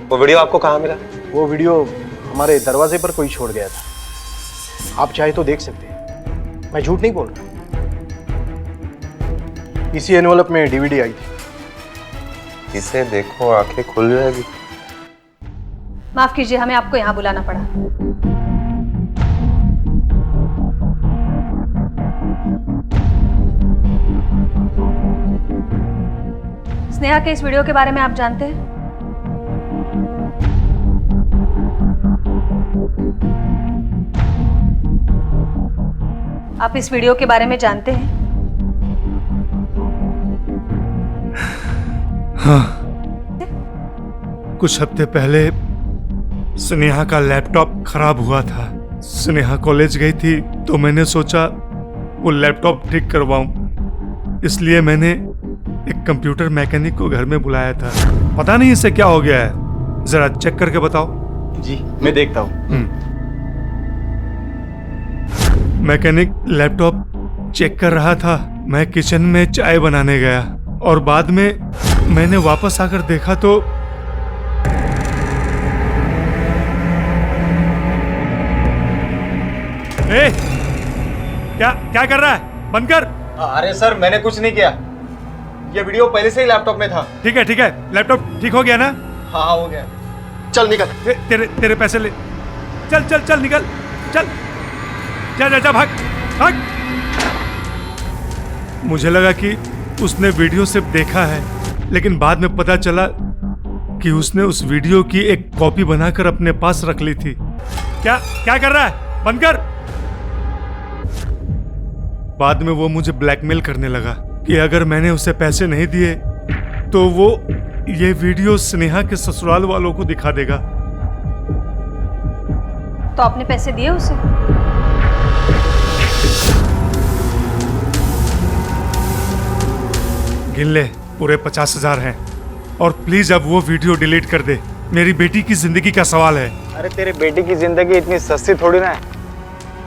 S20: वो वीडियो आपको कहाँ मिला?
S14: वो वीडियो हमारे दरवाजे पर कोई छोड़ गया था, आप चाहे तो देख सकते हैं, मैं झूठ नहीं बोल रहा। इसी एनवलप में डीवीडी आई थी।
S20: इसे देखो आंखें खुल जाएगी।
S17: माफ कीजिए, हमें आपको यहाँ बुलाना पड़ा। स्नेहा के इस वीडियो के बारे में आप जानते हैं? आप इस वीडियो के बारे में जानते हैं?
S3: हाँ, कुछ हफ्ते पहले स्नेहा का लैपटॉप खराब हुआ था। स्नेहा कॉलेज गई थी तो मैंने सोचा वो लैपटॉप ठीक करवाऊं, इसलिए मैंने एक कंप्यूटर मैकेनिक को घर में बुलाया था। पता नहीं इसे क्या हो गया है, जरा चेक करके बताओ।
S4: जी मैं देखता हूँ।
S3: मैकेनिक लैपटॉप चेक कर रहा था, मैं किचन में चाय बनाने गया और बाद में मैंने वापस आकर देखा तो ए, क्या क्या कर रहा है? बंद कर।
S4: अरे सर मैंने कुछ नहीं किया, ये वीडियो पहले से ही लैपटॉप में था।
S3: ठीक है, लैपटॉप ठीक हो गया ना?
S4: हाँ हो गया।
S10: चल निकल।
S3: तेरे पैसे ले। चल निकल, चल जा भाग। मुझे लगा कि उसने वीडियो सिर्फ देखा है, लेकिन बाद में पता चला कि उसने उस वीडियो की एक कॉपी बनाकर अपने पास रख ली थी। क्या कर रहा है? बंद कर। बाद में वो मुझे ब्लैकमेल करने लगा कि अगर मैंने उसे पैसे नहीं दिए तो वो ये वीडियो स्नेहा के ससुराल वालों को दिखा देगा।
S17: तो आपने पैसे दिए उसे?
S3: गिन ले, पूरे 50,000 हैं। और प्लीज अब वो वीडियो डिलीट कर दे, मेरी बेटी की जिंदगी का सवाल है।
S15: अरे तेरे बेटी की जिंदगी इतनी सस्ती थोड़ी ना है,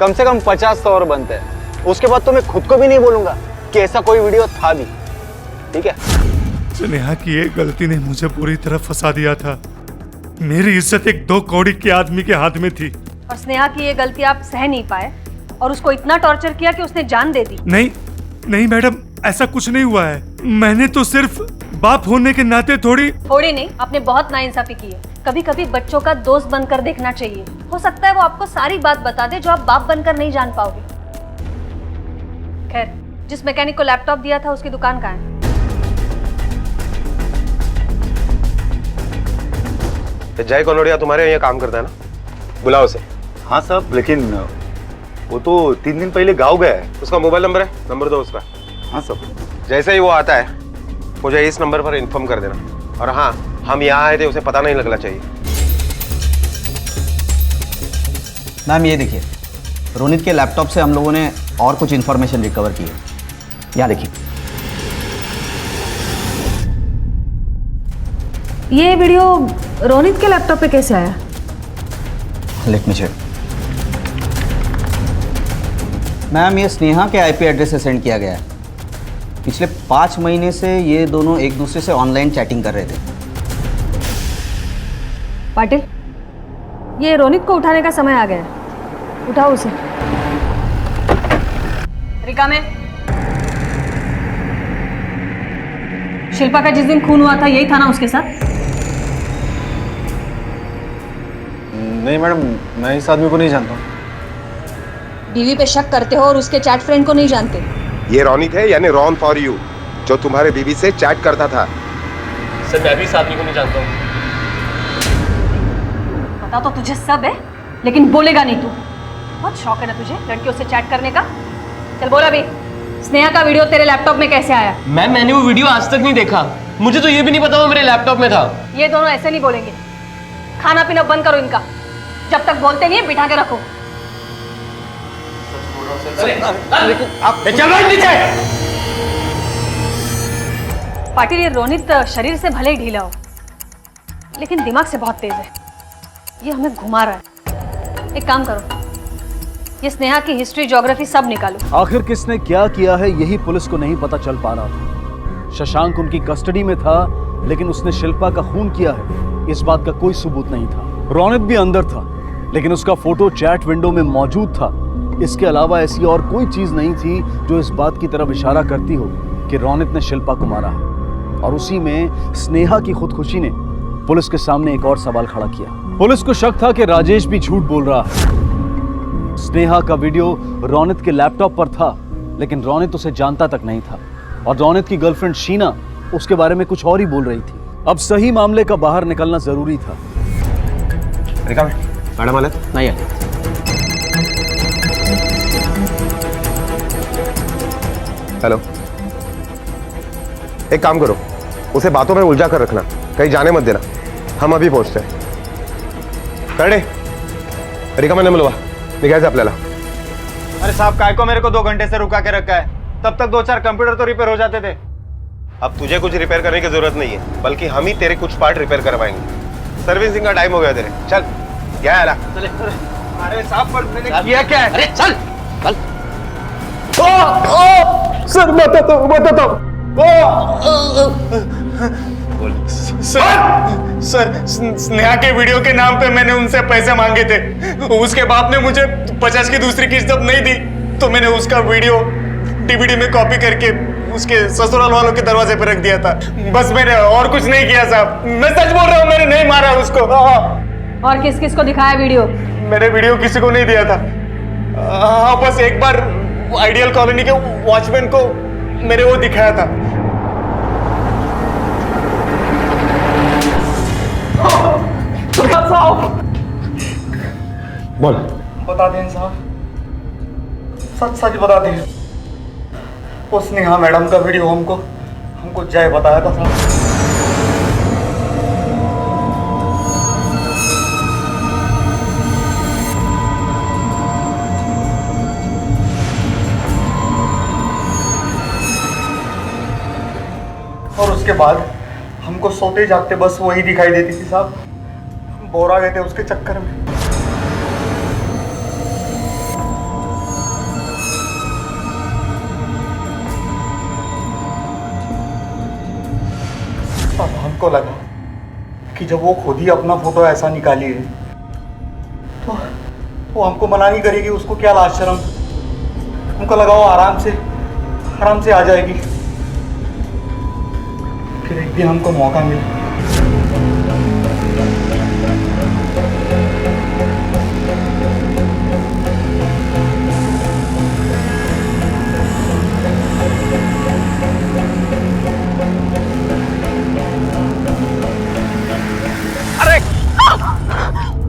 S15: कम से कम 50 और बनते हैं। उसके बाद तो मैं खुद को भी नहीं बोलूंगा कि ऐसा कोई वीडियो था भी, ठीक है?
S3: स्नेहा की एक गलती ने मुझे पूरी तरह फंसा दिया था। मेरी इज्जत एक 2 कौड़ी के आदमी के हाथ में थी।
S17: और स्नेहा की ये गलती आप सह नहीं पाए और उसको इतना टॉर्चर किया कि उसने जान दे दी।
S3: नहीं मैडम, ऐसा कुछ नहीं हुआ है। मैंने तो सिर्फ बाप होने के नाते थोड़ी
S17: नहीं, आपने बहुत नाइंसाफी की है। कभी कभी बच्चों का दोस्त बनकर देखना चाहिए। हो सकता है वो आपको सारी बात बता दे जो आप बाप बनकर नहीं जान पाओगे। खैर, जिस मैकेनिक को लैपटॉप दिया था उसकी दुकान कहाँ है?
S20: जय कनोडिया तुम्हारे यहाँ काम करता है ना? बुलाओ उसे।
S4: हाँ साहब, लेकिन वो तो 3 दिन पहले गाँव गया है।
S20: उसका मोबाइल नंबर है? नंबर दो उसका।
S4: हाँ साहब।
S20: जैसे ही वो आता है मुझे इस नंबर पर इन्फॉर्म कर देना। और हाँ, हम यहाँ आए थे उसे पता नहीं लगना चाहिए।
S18: मैम ये देखिए, रोनित के लैपटॉप से हम लोगों ने और कुछ इन्फॉर्मेशन रिकवर की है। यहाँ देखिए,
S17: ये वीडियो रोनित के लैपटॉप पे कैसे आया?
S18: Let me check. मैम ये स्नेहा के आईपी एड्रेस से सेंड किया गया है। पिछले 5 महीने से ये दोनों एक दूसरे से ऑनलाइन चैटिंग कर रहे थे।
S17: पाटिल, ये रोनित को उठाने का समय आ गया है। उठाओ उसे। रिका में शिल्पा का जिस दिन खून हुआ था यही था ना उसके साथ?
S19: नहीं मैडम, मैं इस आदमी को नहीं जानता।
S17: बीवी पे शक करते हो और उसके चैट फ्रेंड को नहीं जानते?
S20: ये रोनित है, यानी रॉन फॉर यू, जो तुम्हारे बीवी से चैट करता था।
S22: सर मैं भी इस आदमी को नहीं जानता हूँ।
S17: पता तो तुझे सब है, लेकिन बोलेगा नहीं तू। बहुत शौक है ना तुझे लड़कियों से चैट करने का। चल बोला भी, स्नेहा का वीडियो तेरे लैपटॉप में कैसे आया?
S22: मैम मैंने वो वीडियो आज तक नहीं देखा, मुझे तो ये भी नहीं पता वो मेरे लैपटॉप में था।
S17: ये दोनों ऐसे नहीं बोलेंगे। खाना पीना बंद करो इनका, जब तक बोलते नहीं है बिठा के रखो। पाटिल, ये रोनित शरीर से भले ही ढीला हो, लेकिन दिमाग से बहुत तेज है। ये हमें घुमा रहा है। एक काम करो, ये स्नेहा की हिस्ट्री, ज्योग्राफी सब निकालो।
S1: आखिर किसने क्या किया है यही पुलिस को नहीं पता चल पा रहा था। शशांक उनकी कस्टडी में था, लेकिन उसने शिल्पा का खून किया है इस बात का कोई सबूत नहीं था। रोनित भी अंदर था, लेकिन उसका फोटो चैट विंडो में मौजूद था। इसके अलावा ऐसी और कोई चीज नहीं थी जो इस बात की तरफ इशारा करती हो कि रोनित ने शिल्पा को मारा है। और उसी में स्नेहा की खुदकुशी ने पुलिस के सामने एक और सवाल खड़ा किया। पुलिस को शक था कि राजेश भी झूठ बोल रहा है। स्नेहा का वीडियो रोनित के लैपटॉप पर था, लेकिन रोनित उसे जानता तक नहीं था। और रोनित की गर्लफ्रेंड शीना उसके बारे में कुछ और ही बोल रही थी। अब सही मामले का बाहर निकलना जरूरी था।
S20: रिका मैडम आले
S18: नहीं आले।
S20: हेलो, एक काम करो, उसे बातों में उलझा कर रखना, कहीं जाने मत देना। हम अभी पहुंचते हैं। करणे, रिका मैंने मिलवा निघायचं आपल्याला।
S15: अरे साहब, काय को मेरे को 2 घंटे से रुका के रखा है? तब तक 2-4 कंप्यूटर तो रिपेयर हो जाते थे।
S20: अब तुझे कुछ रिपेयर करने की जरूरत नहीं है, बल्कि हम ही तेरे कुछ पार्ट रिपेयर करवाएंगे। सर्विसिंग का टाइम हो गया तेरे, चल क्या है? चले।
S15: अरे साहब, पर मैंने किया क्या है?
S20: अरे चल चल।
S15: सर बताता हूँ। सर, स्नेहा के वीडियो के नाम पे मैंने उनसे पैसे मांगे थे। उसके बाप ने मुझे 50 की दूसरी किस्त जब नहीं दी तो मैंने उसका वीडियो डीवीडी में कॉपी करके उसके ससुराल वालों के दरवाजे पर रख दिया था। बस मैंने और कुछ नहीं किया साहब, मैं सच बोल रहा हूँ, मैंने नहीं मारा उसको।
S17: और किस किस को दिखाया वीडियो?
S15: मैंने वीडियो किसी को नहीं दिया था। हाँ, बस एक बार आइडियल कॉलोनी के वॉचमैन को मैंने वो दिखाया था।
S20: बोल।
S15: बता दें साहब, सच बता दें। वो स्नेहा मैडम का वीडियो हमको जय बताया था साहब। और उसके बाद हमको सोते जागते बस वही दिखाई देती थी साहब। बोर आ गए थे उसके चक्कर में। अब हमको लगा कि जब वो खुद ही अपना फोटो ऐसा निकाली है तो वो हमको मना नहीं करेगी, उसको क्या लाज शर्म। हमको लगा वो आराम से आ जाएगी। फिर एक दिन हमको मौका मिला।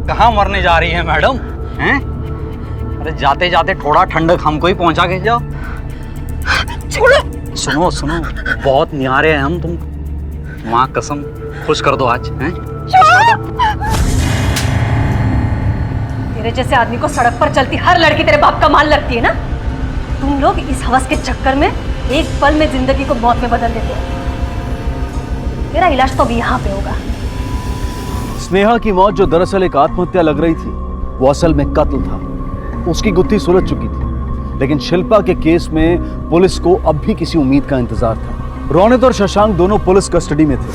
S11: कहाँ मरने जा रही है मैडम? हैं? अरे जाते जाते थोड़ा ठंडक हमको ही पहुंचा के जाओ। सुनो सुनो, बहुत न्यारे हैं हम तुम। माँ कसम, खुश कर दो आज। हैं?
S17: तेरे जैसे आदमी को सड़क पर चलती हर लड़की तेरे बाप का माल लगती है ना। तुम लोग इस हवस के चक्कर में एक पल में जिंदगी को मौत में बदल देते हो। तेरा इलाज तो अभी यहाँ पे होगा।
S1: स्नेहा की मौत जो दरअसल एक आत्महत्या लग रही थी, वो असल में कत्ल था। उसकी गुत्थी सुलझ चुकी थी, लेकिन शिल्पा के केस में पुलिस को अब भी किसी उम्मीद का इंतजार था। रौनित और शशांक दोनों पुलिस कस्टडी में थे,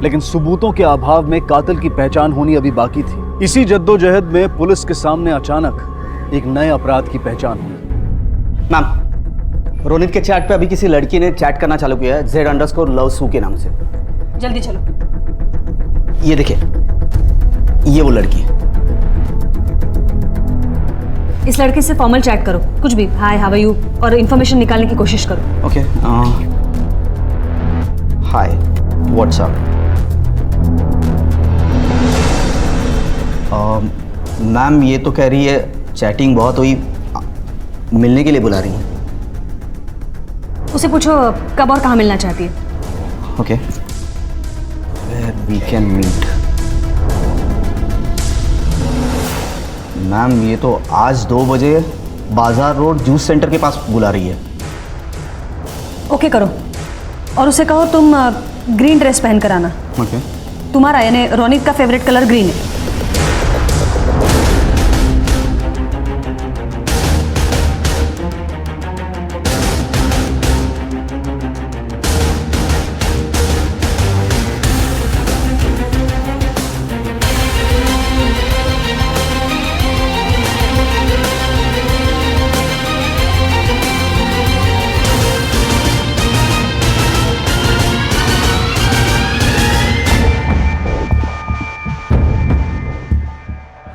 S1: लेकिन सबूतों के अभाव में कातिल की पहचान होनी अभी बाकी थी। इसी जद्दोजहद में पुलिस के सामने अचानक एक नए अपराध की पहचान हुई।
S18: मैम, रोनित के चैट पे अभी किसी लड़की ने चैट करना चालू किया है, Z_love_Sue के नाम से।
S17: जल्दी चलो।
S18: ये देखिए, ये वो लड़की है।
S17: इस लड़के से फॉर्मल चैट करो, कुछ भी, हाय हाउ आर यू, और इंफॉर्मेशन निकालने की कोशिश करो।
S18: Okay, hi what's up. मैम, ये तो कह रही है चैटिंग बहुत हुई, मिलने के लिए बुला रही है।
S17: उसे पूछो कब और कहाँ मिलना चाहती है।
S18: Okay, where we can meet। Ma'am, ये तो आज 2 बजे बाजार रोड जूस सेंटर के पास बुला रही है।
S17: ओके करो, और उसे कहो तुम ग्रीन ड्रेस पहन कर आना।
S18: ओके।
S17: तुम्हारा यानी रोनित का फेवरेट कलर ग्रीन है।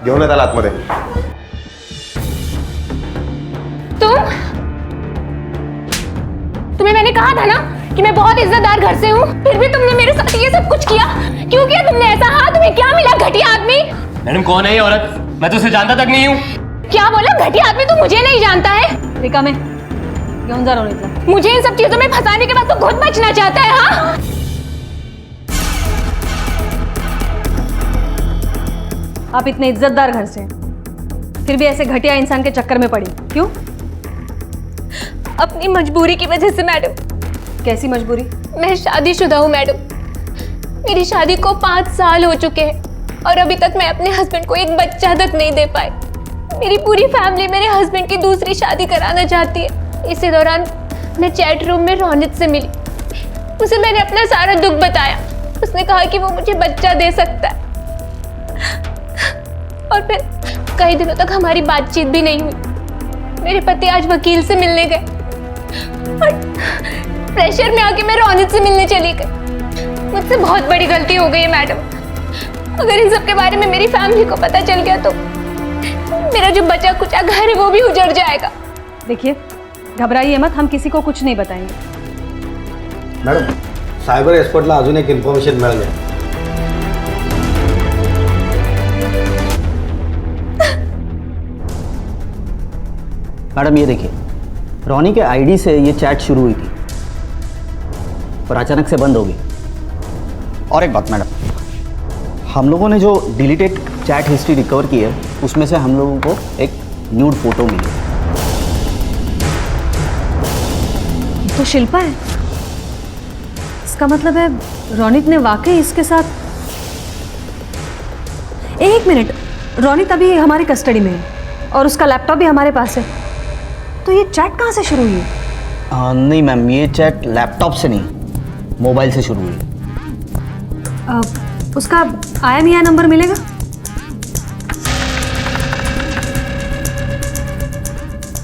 S20: घेऊन येताल आतमध्ये।
S6: तुम्हें मैंने
S17: मैंने कहा था ना कि मैं बहुत इज्जतदार घर से हूँ, फिर भी तुमने मेरे साथ ये सब कुछ किया। क्यों किया तुमने ऐसा? हाँ, तुम्हें क्या मिला घटिया आदमी?
S22: मैडम कौन है ये औरत? मैं तो उसे जानता तक नहीं हूँ।
S17: क्या बोला? घटिया आदमी तो मुझे नहीं जानता है। रिका मैं क्यों जा रहा हूँ? मुझे इन सब चीजों में फंसाने के बाद तो खुद बचना चाहता है। हाँ,
S2: आप इतने इज्जतदार घर से फिर भी ऐसे घटिया इंसान के चक्कर में पड़ी क्यों?
S17: अपनी मजबूरी की वजह से मैडम।
S2: कैसी मजबूरी?
S17: मैं शादीशुदा हूँ मैडम। मेरी शादी को 5 साल हो चुके हैं और अभी तक मैं अपने हस्बैंड को एक बच्चा तक नहीं दे पाई। मेरी पूरी फैमिली मेरे हस्बैंड की दूसरी शादी कराना चाहती है। इसी दौरान मैं चैट रूम में रोनित से मिली। उसे मैंने अपना सारा दुख बताया। उसने कहा कि वो मुझे बच्चा दे सकता है और फिर कई दिनों तक हमारी बातचीत भी नहीं हुई। मेरे पति आज वकील से मिलने गए और प्रेशर में आके मैं रोनित से मिलने चली गई। मुझसे बहुत बड़ी गलती हो गई है मैडम। अगर इन सब के बारे में मेरी फैमिली को पता चल गया तो मेरा जो बचा कुचा घर है वो भी उजड़ जाएगा।
S2: देखिए, घबराइए मत, हम किसी को कुछ नहीं बताएंगे।
S13: मॅडम, सायबर एक्सपर्टला अजून एक इन्फॉर्मेशन मिळाली आहे.
S18: मैडम ये देखिए, रोनी के आईडी से ये चैट शुरू हुई थी और अचानक से बंद हो गई। और एक बात मैडम, हम लोगों ने जो डिलीटेड चैट हिस्ट्री रिकवर की है उसमें से हम लोगों को एक न्यूड फोटो मिली।
S2: ये तो शिल्पा है। इसका मतलब है रोनित ने वाकई इसके साथ। एक मिनट, रोनित अभी हमारी कस्टडी में है और उसका लैपटॉप भी हमारे पास है, तो ये चैट कहाँ से शुरू हुई?
S18: नहीं मैम, ये चैट लैपटॉप से नहीं, मोबाइल से शुरू हुई।
S2: उसका IMEI नंबर मिलेगा?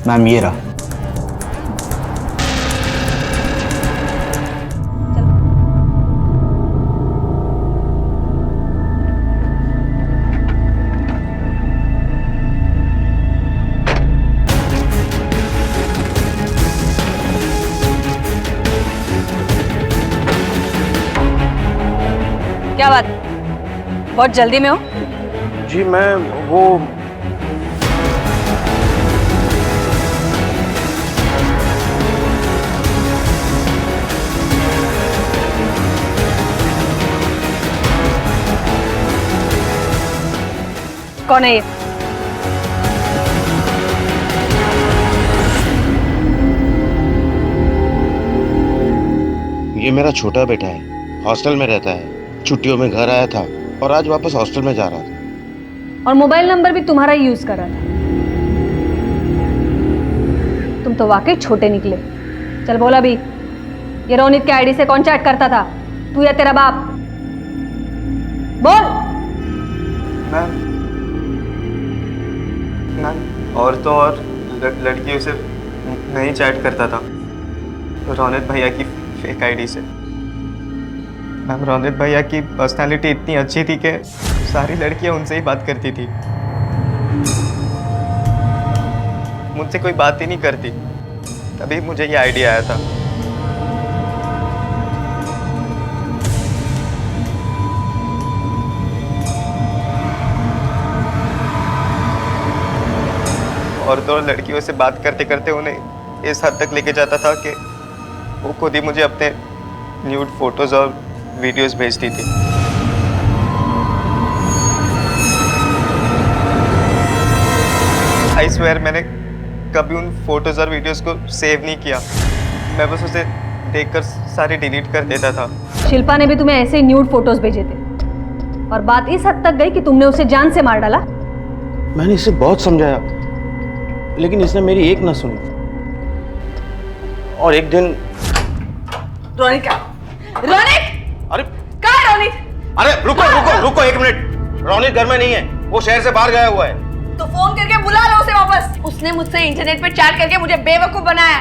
S18: मैम ये रहा।
S2: क्या बात, बहुत जल्दी में हो?
S14: जी मैं वो
S2: कौन है ये?
S8: ये मेरा छोटा बेटा है, हॉस्टल में रहता है। छुट्टियों में घर आया था और आज वापस हॉस्टल में जा रहा था।
S2: और मोबाइल नंबर भी तुम्हारा ही यूज कर रहा था। तुम तो वाकई छोटे निकले। चल बोला भी, ये रोनित के आईडी से कौन चैट करता था, तू या तेरा बाप? बोल।
S15: मैम और तो और लड़कियों से नहीं चैट करता था, रोनित भैया की फेक आईडी से। मैम रोनित भैया की पर्सनालिटी इतनी अच्छी थी कि सारी लड़कियां उनसे ही बात करती थी, मुझसे कोई बात ही नहीं करती। तभी मुझे ये आइडिया आया था। और तो और लड़कियों से बात करते करते उन्हें इस हद तक लेके जाता था कि वो खुद ही मुझे अपने न्यूड फोटोज और वीडियोस भेजती थी। आई स्वेयर मैंने कभी उन फोटोज और वीडियोस को सेव नहीं किया। मैं बस उसे देखकर सारे डिलीट कर देता था।
S2: शिल्पा ने भी तुम्हें ऐसे ही न्यूड फोटोज भेजे थे और बात इस हद तक गई कि तुमने उसे जान से मार डाला।
S14: मैंने इसे बहुत समझाया लेकिन इसने मेरी एक ना सुनी। और एक दिन
S7: रोनित क्या? रोनित!
S8: अरे
S7: कहाँ है रोनित?
S8: अरे रुको रुको रुको 1 मिनट। रोनित घर में नहीं है, वो शहर से बाहर गया हुआ है।
S7: तो फोन करके बुला लो उसे वापस। उसने मुझसे इंटरनेट पे चैट करके मुझे बेवकूफ बनाया,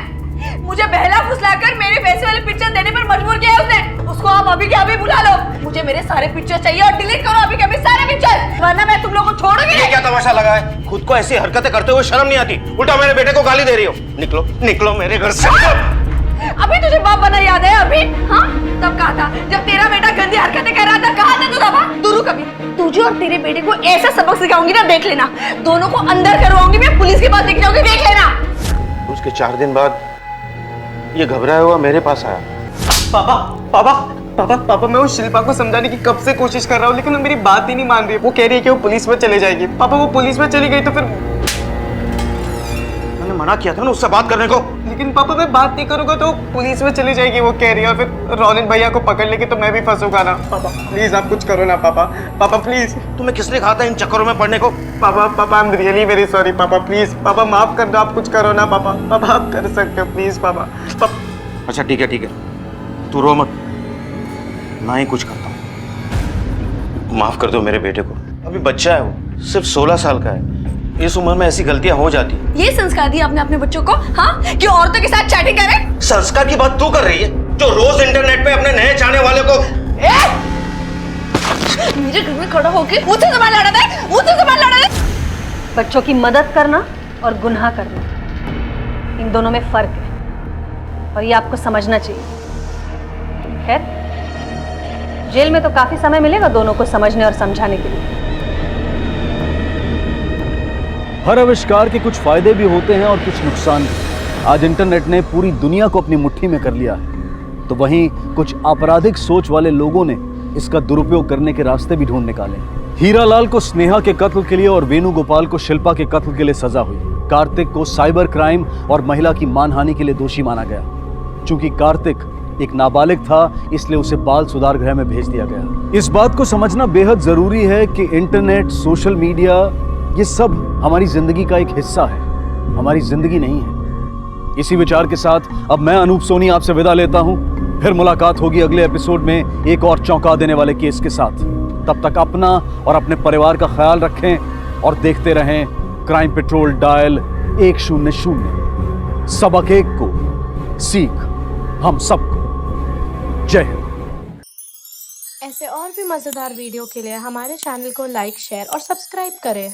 S7: मुझे बहला फुसलाकर मेरे पैसे वाले पिक्चर देने पर मजबूर किया उसने। उसको आप अभी के अभी बुला लो। मुझे मेरे सारे पिक्चर चाहिए और डिलीट करो अभी के अभी सारे पिक्चर, वरना मैं तुम लोगों को छोड़ूंगी।
S8: ये क्या तमाशा लगा है? खुद को ऐसी हरकतें करते हुए शर्म नहीं आती? उल्टा मेरे बेटे को गाली दे रही हो। निकलो निकलो मेरे घर से।
S17: अभी तुझे बाप बना याद है? अभी हाँ तब कहा था जब तेरा बेटा गंदी हरकतें कर रहा था, कहा था तू दबा। तू रुक अभी, तुझे और तेरे बेटे को ऐसा सबक सिखाऊंगी ना, देख लेना। दोनों को अंदर करवाऊंगी मैं, पुलिस के पास लेके जाऊंगी, देख लेना।
S8: उसके 4 दिन बाद ये घबराया हुआ मेरे पास आया।
S15: पापा पापा पापा पापा मैं उस शिल्पा को समझाने की कब से कोशिश कर रहा हूँ, लेकिन वो मेरी बात ही नहीं मान रही है। वो कह रही है कि वो पुलिस में चले जाएगी। पापा वो पुलिस में चली गई तो फिर
S8: मैंने मना किया था ना उससे बात करने को।
S15: लेकिन पापा मैं बात नहीं करूंगा तो पुलिस में चली जाएगी वो कह रही है, और फिर रोनित भैया को पकड़ लेगी तो मैं भी फंसूंगा ना। पापा प्लीज आप कुछ करो ना पापा, पापा प्लीज।
S8: तुम्हें किसने कहा था इन चक्करों में पड़ने को?
S15: पापा पापा I am really very sorry पापा, प्लीज पापा माफ कर दो, आप कुछ करो ना पापा, पापा आप कर सकते हो प्लीज पापा।
S8: अच्छा ठीक है, तू रो मत, ना ही कुछ करता हूँ। माफ कर दो मेरे बेटे को, अभी बच्चा है वो, सिर्फ 16 साल का है। इस उम्र में ऐसी गलतियां हो जाती हैं।
S17: ये संस्कार दिया आपने अपने बच्चों को, हाँ, कि औरतों के साथ चैटिंग करें?
S8: संस्कार की बात तू कर रही है, जो रोज इंटरनेट पे अपने नए चाहने वाले को
S17: मेरे घर में खड़ा होकर मुझसे सवाल लड़ा था, मुझसे सवाल लड़ा था। बच्चों की मदद करना और गुनाह करना, इन दोनों में फर्क है और ये आपको समझना चाहिए। खैर, जेल में तो काफी समय मिलेगा दोनों को समझने और समझाने के लिए।
S1: हर आविष्कार के कुछ फायदे भी होते हैं और कुछ नुकसान भी। आज इंटरनेट ने पूरी दुनिया को अपनी मुट्ठी में कर लिया है, तो वहीं कुछ आपराधिक सोच वाले लोगों ने इसका दुरुपयोग करने के रास्ते भी ढूंढ निकाले। हीरालाल को स्नेहा के कत्ल के लिए और वेणुगोपाल को शिल्पा के कत्ल के लिए सजा हुई। कार्तिक को साइबर क्राइम और महिला की मानहानि के लिए दोषी माना गया। चूंकि कार्तिक एक नाबालिग था, इसलिए उसे बाल सुधार गृह में भेज दिया गया। इस बात को समझना बेहद जरूरी है कि इंटरनेट, सोशल मीडिया, ये सब हमारी जिंदगी का एक हिस्सा है, हमारी जिंदगी नहीं है। इसी विचार के साथ अब मैं अनूप सोनी आपसे विदा लेता हूं। फिर मुलाकात होगी अगले एपिसोड में एक और चौंका देने वाले केस के साथ। तब तक अपना और अपने परिवार का ख्याल रखें और देखते रहें क्राइम पेट्रोल डायल 100। सबक एक को, सीख हम सबको। जय हिंद।
S6: ऐसे और भी मजेदार वीडियो के लिए हमारे चैनल को लाइक, शेयर और सब्सक्राइब करें।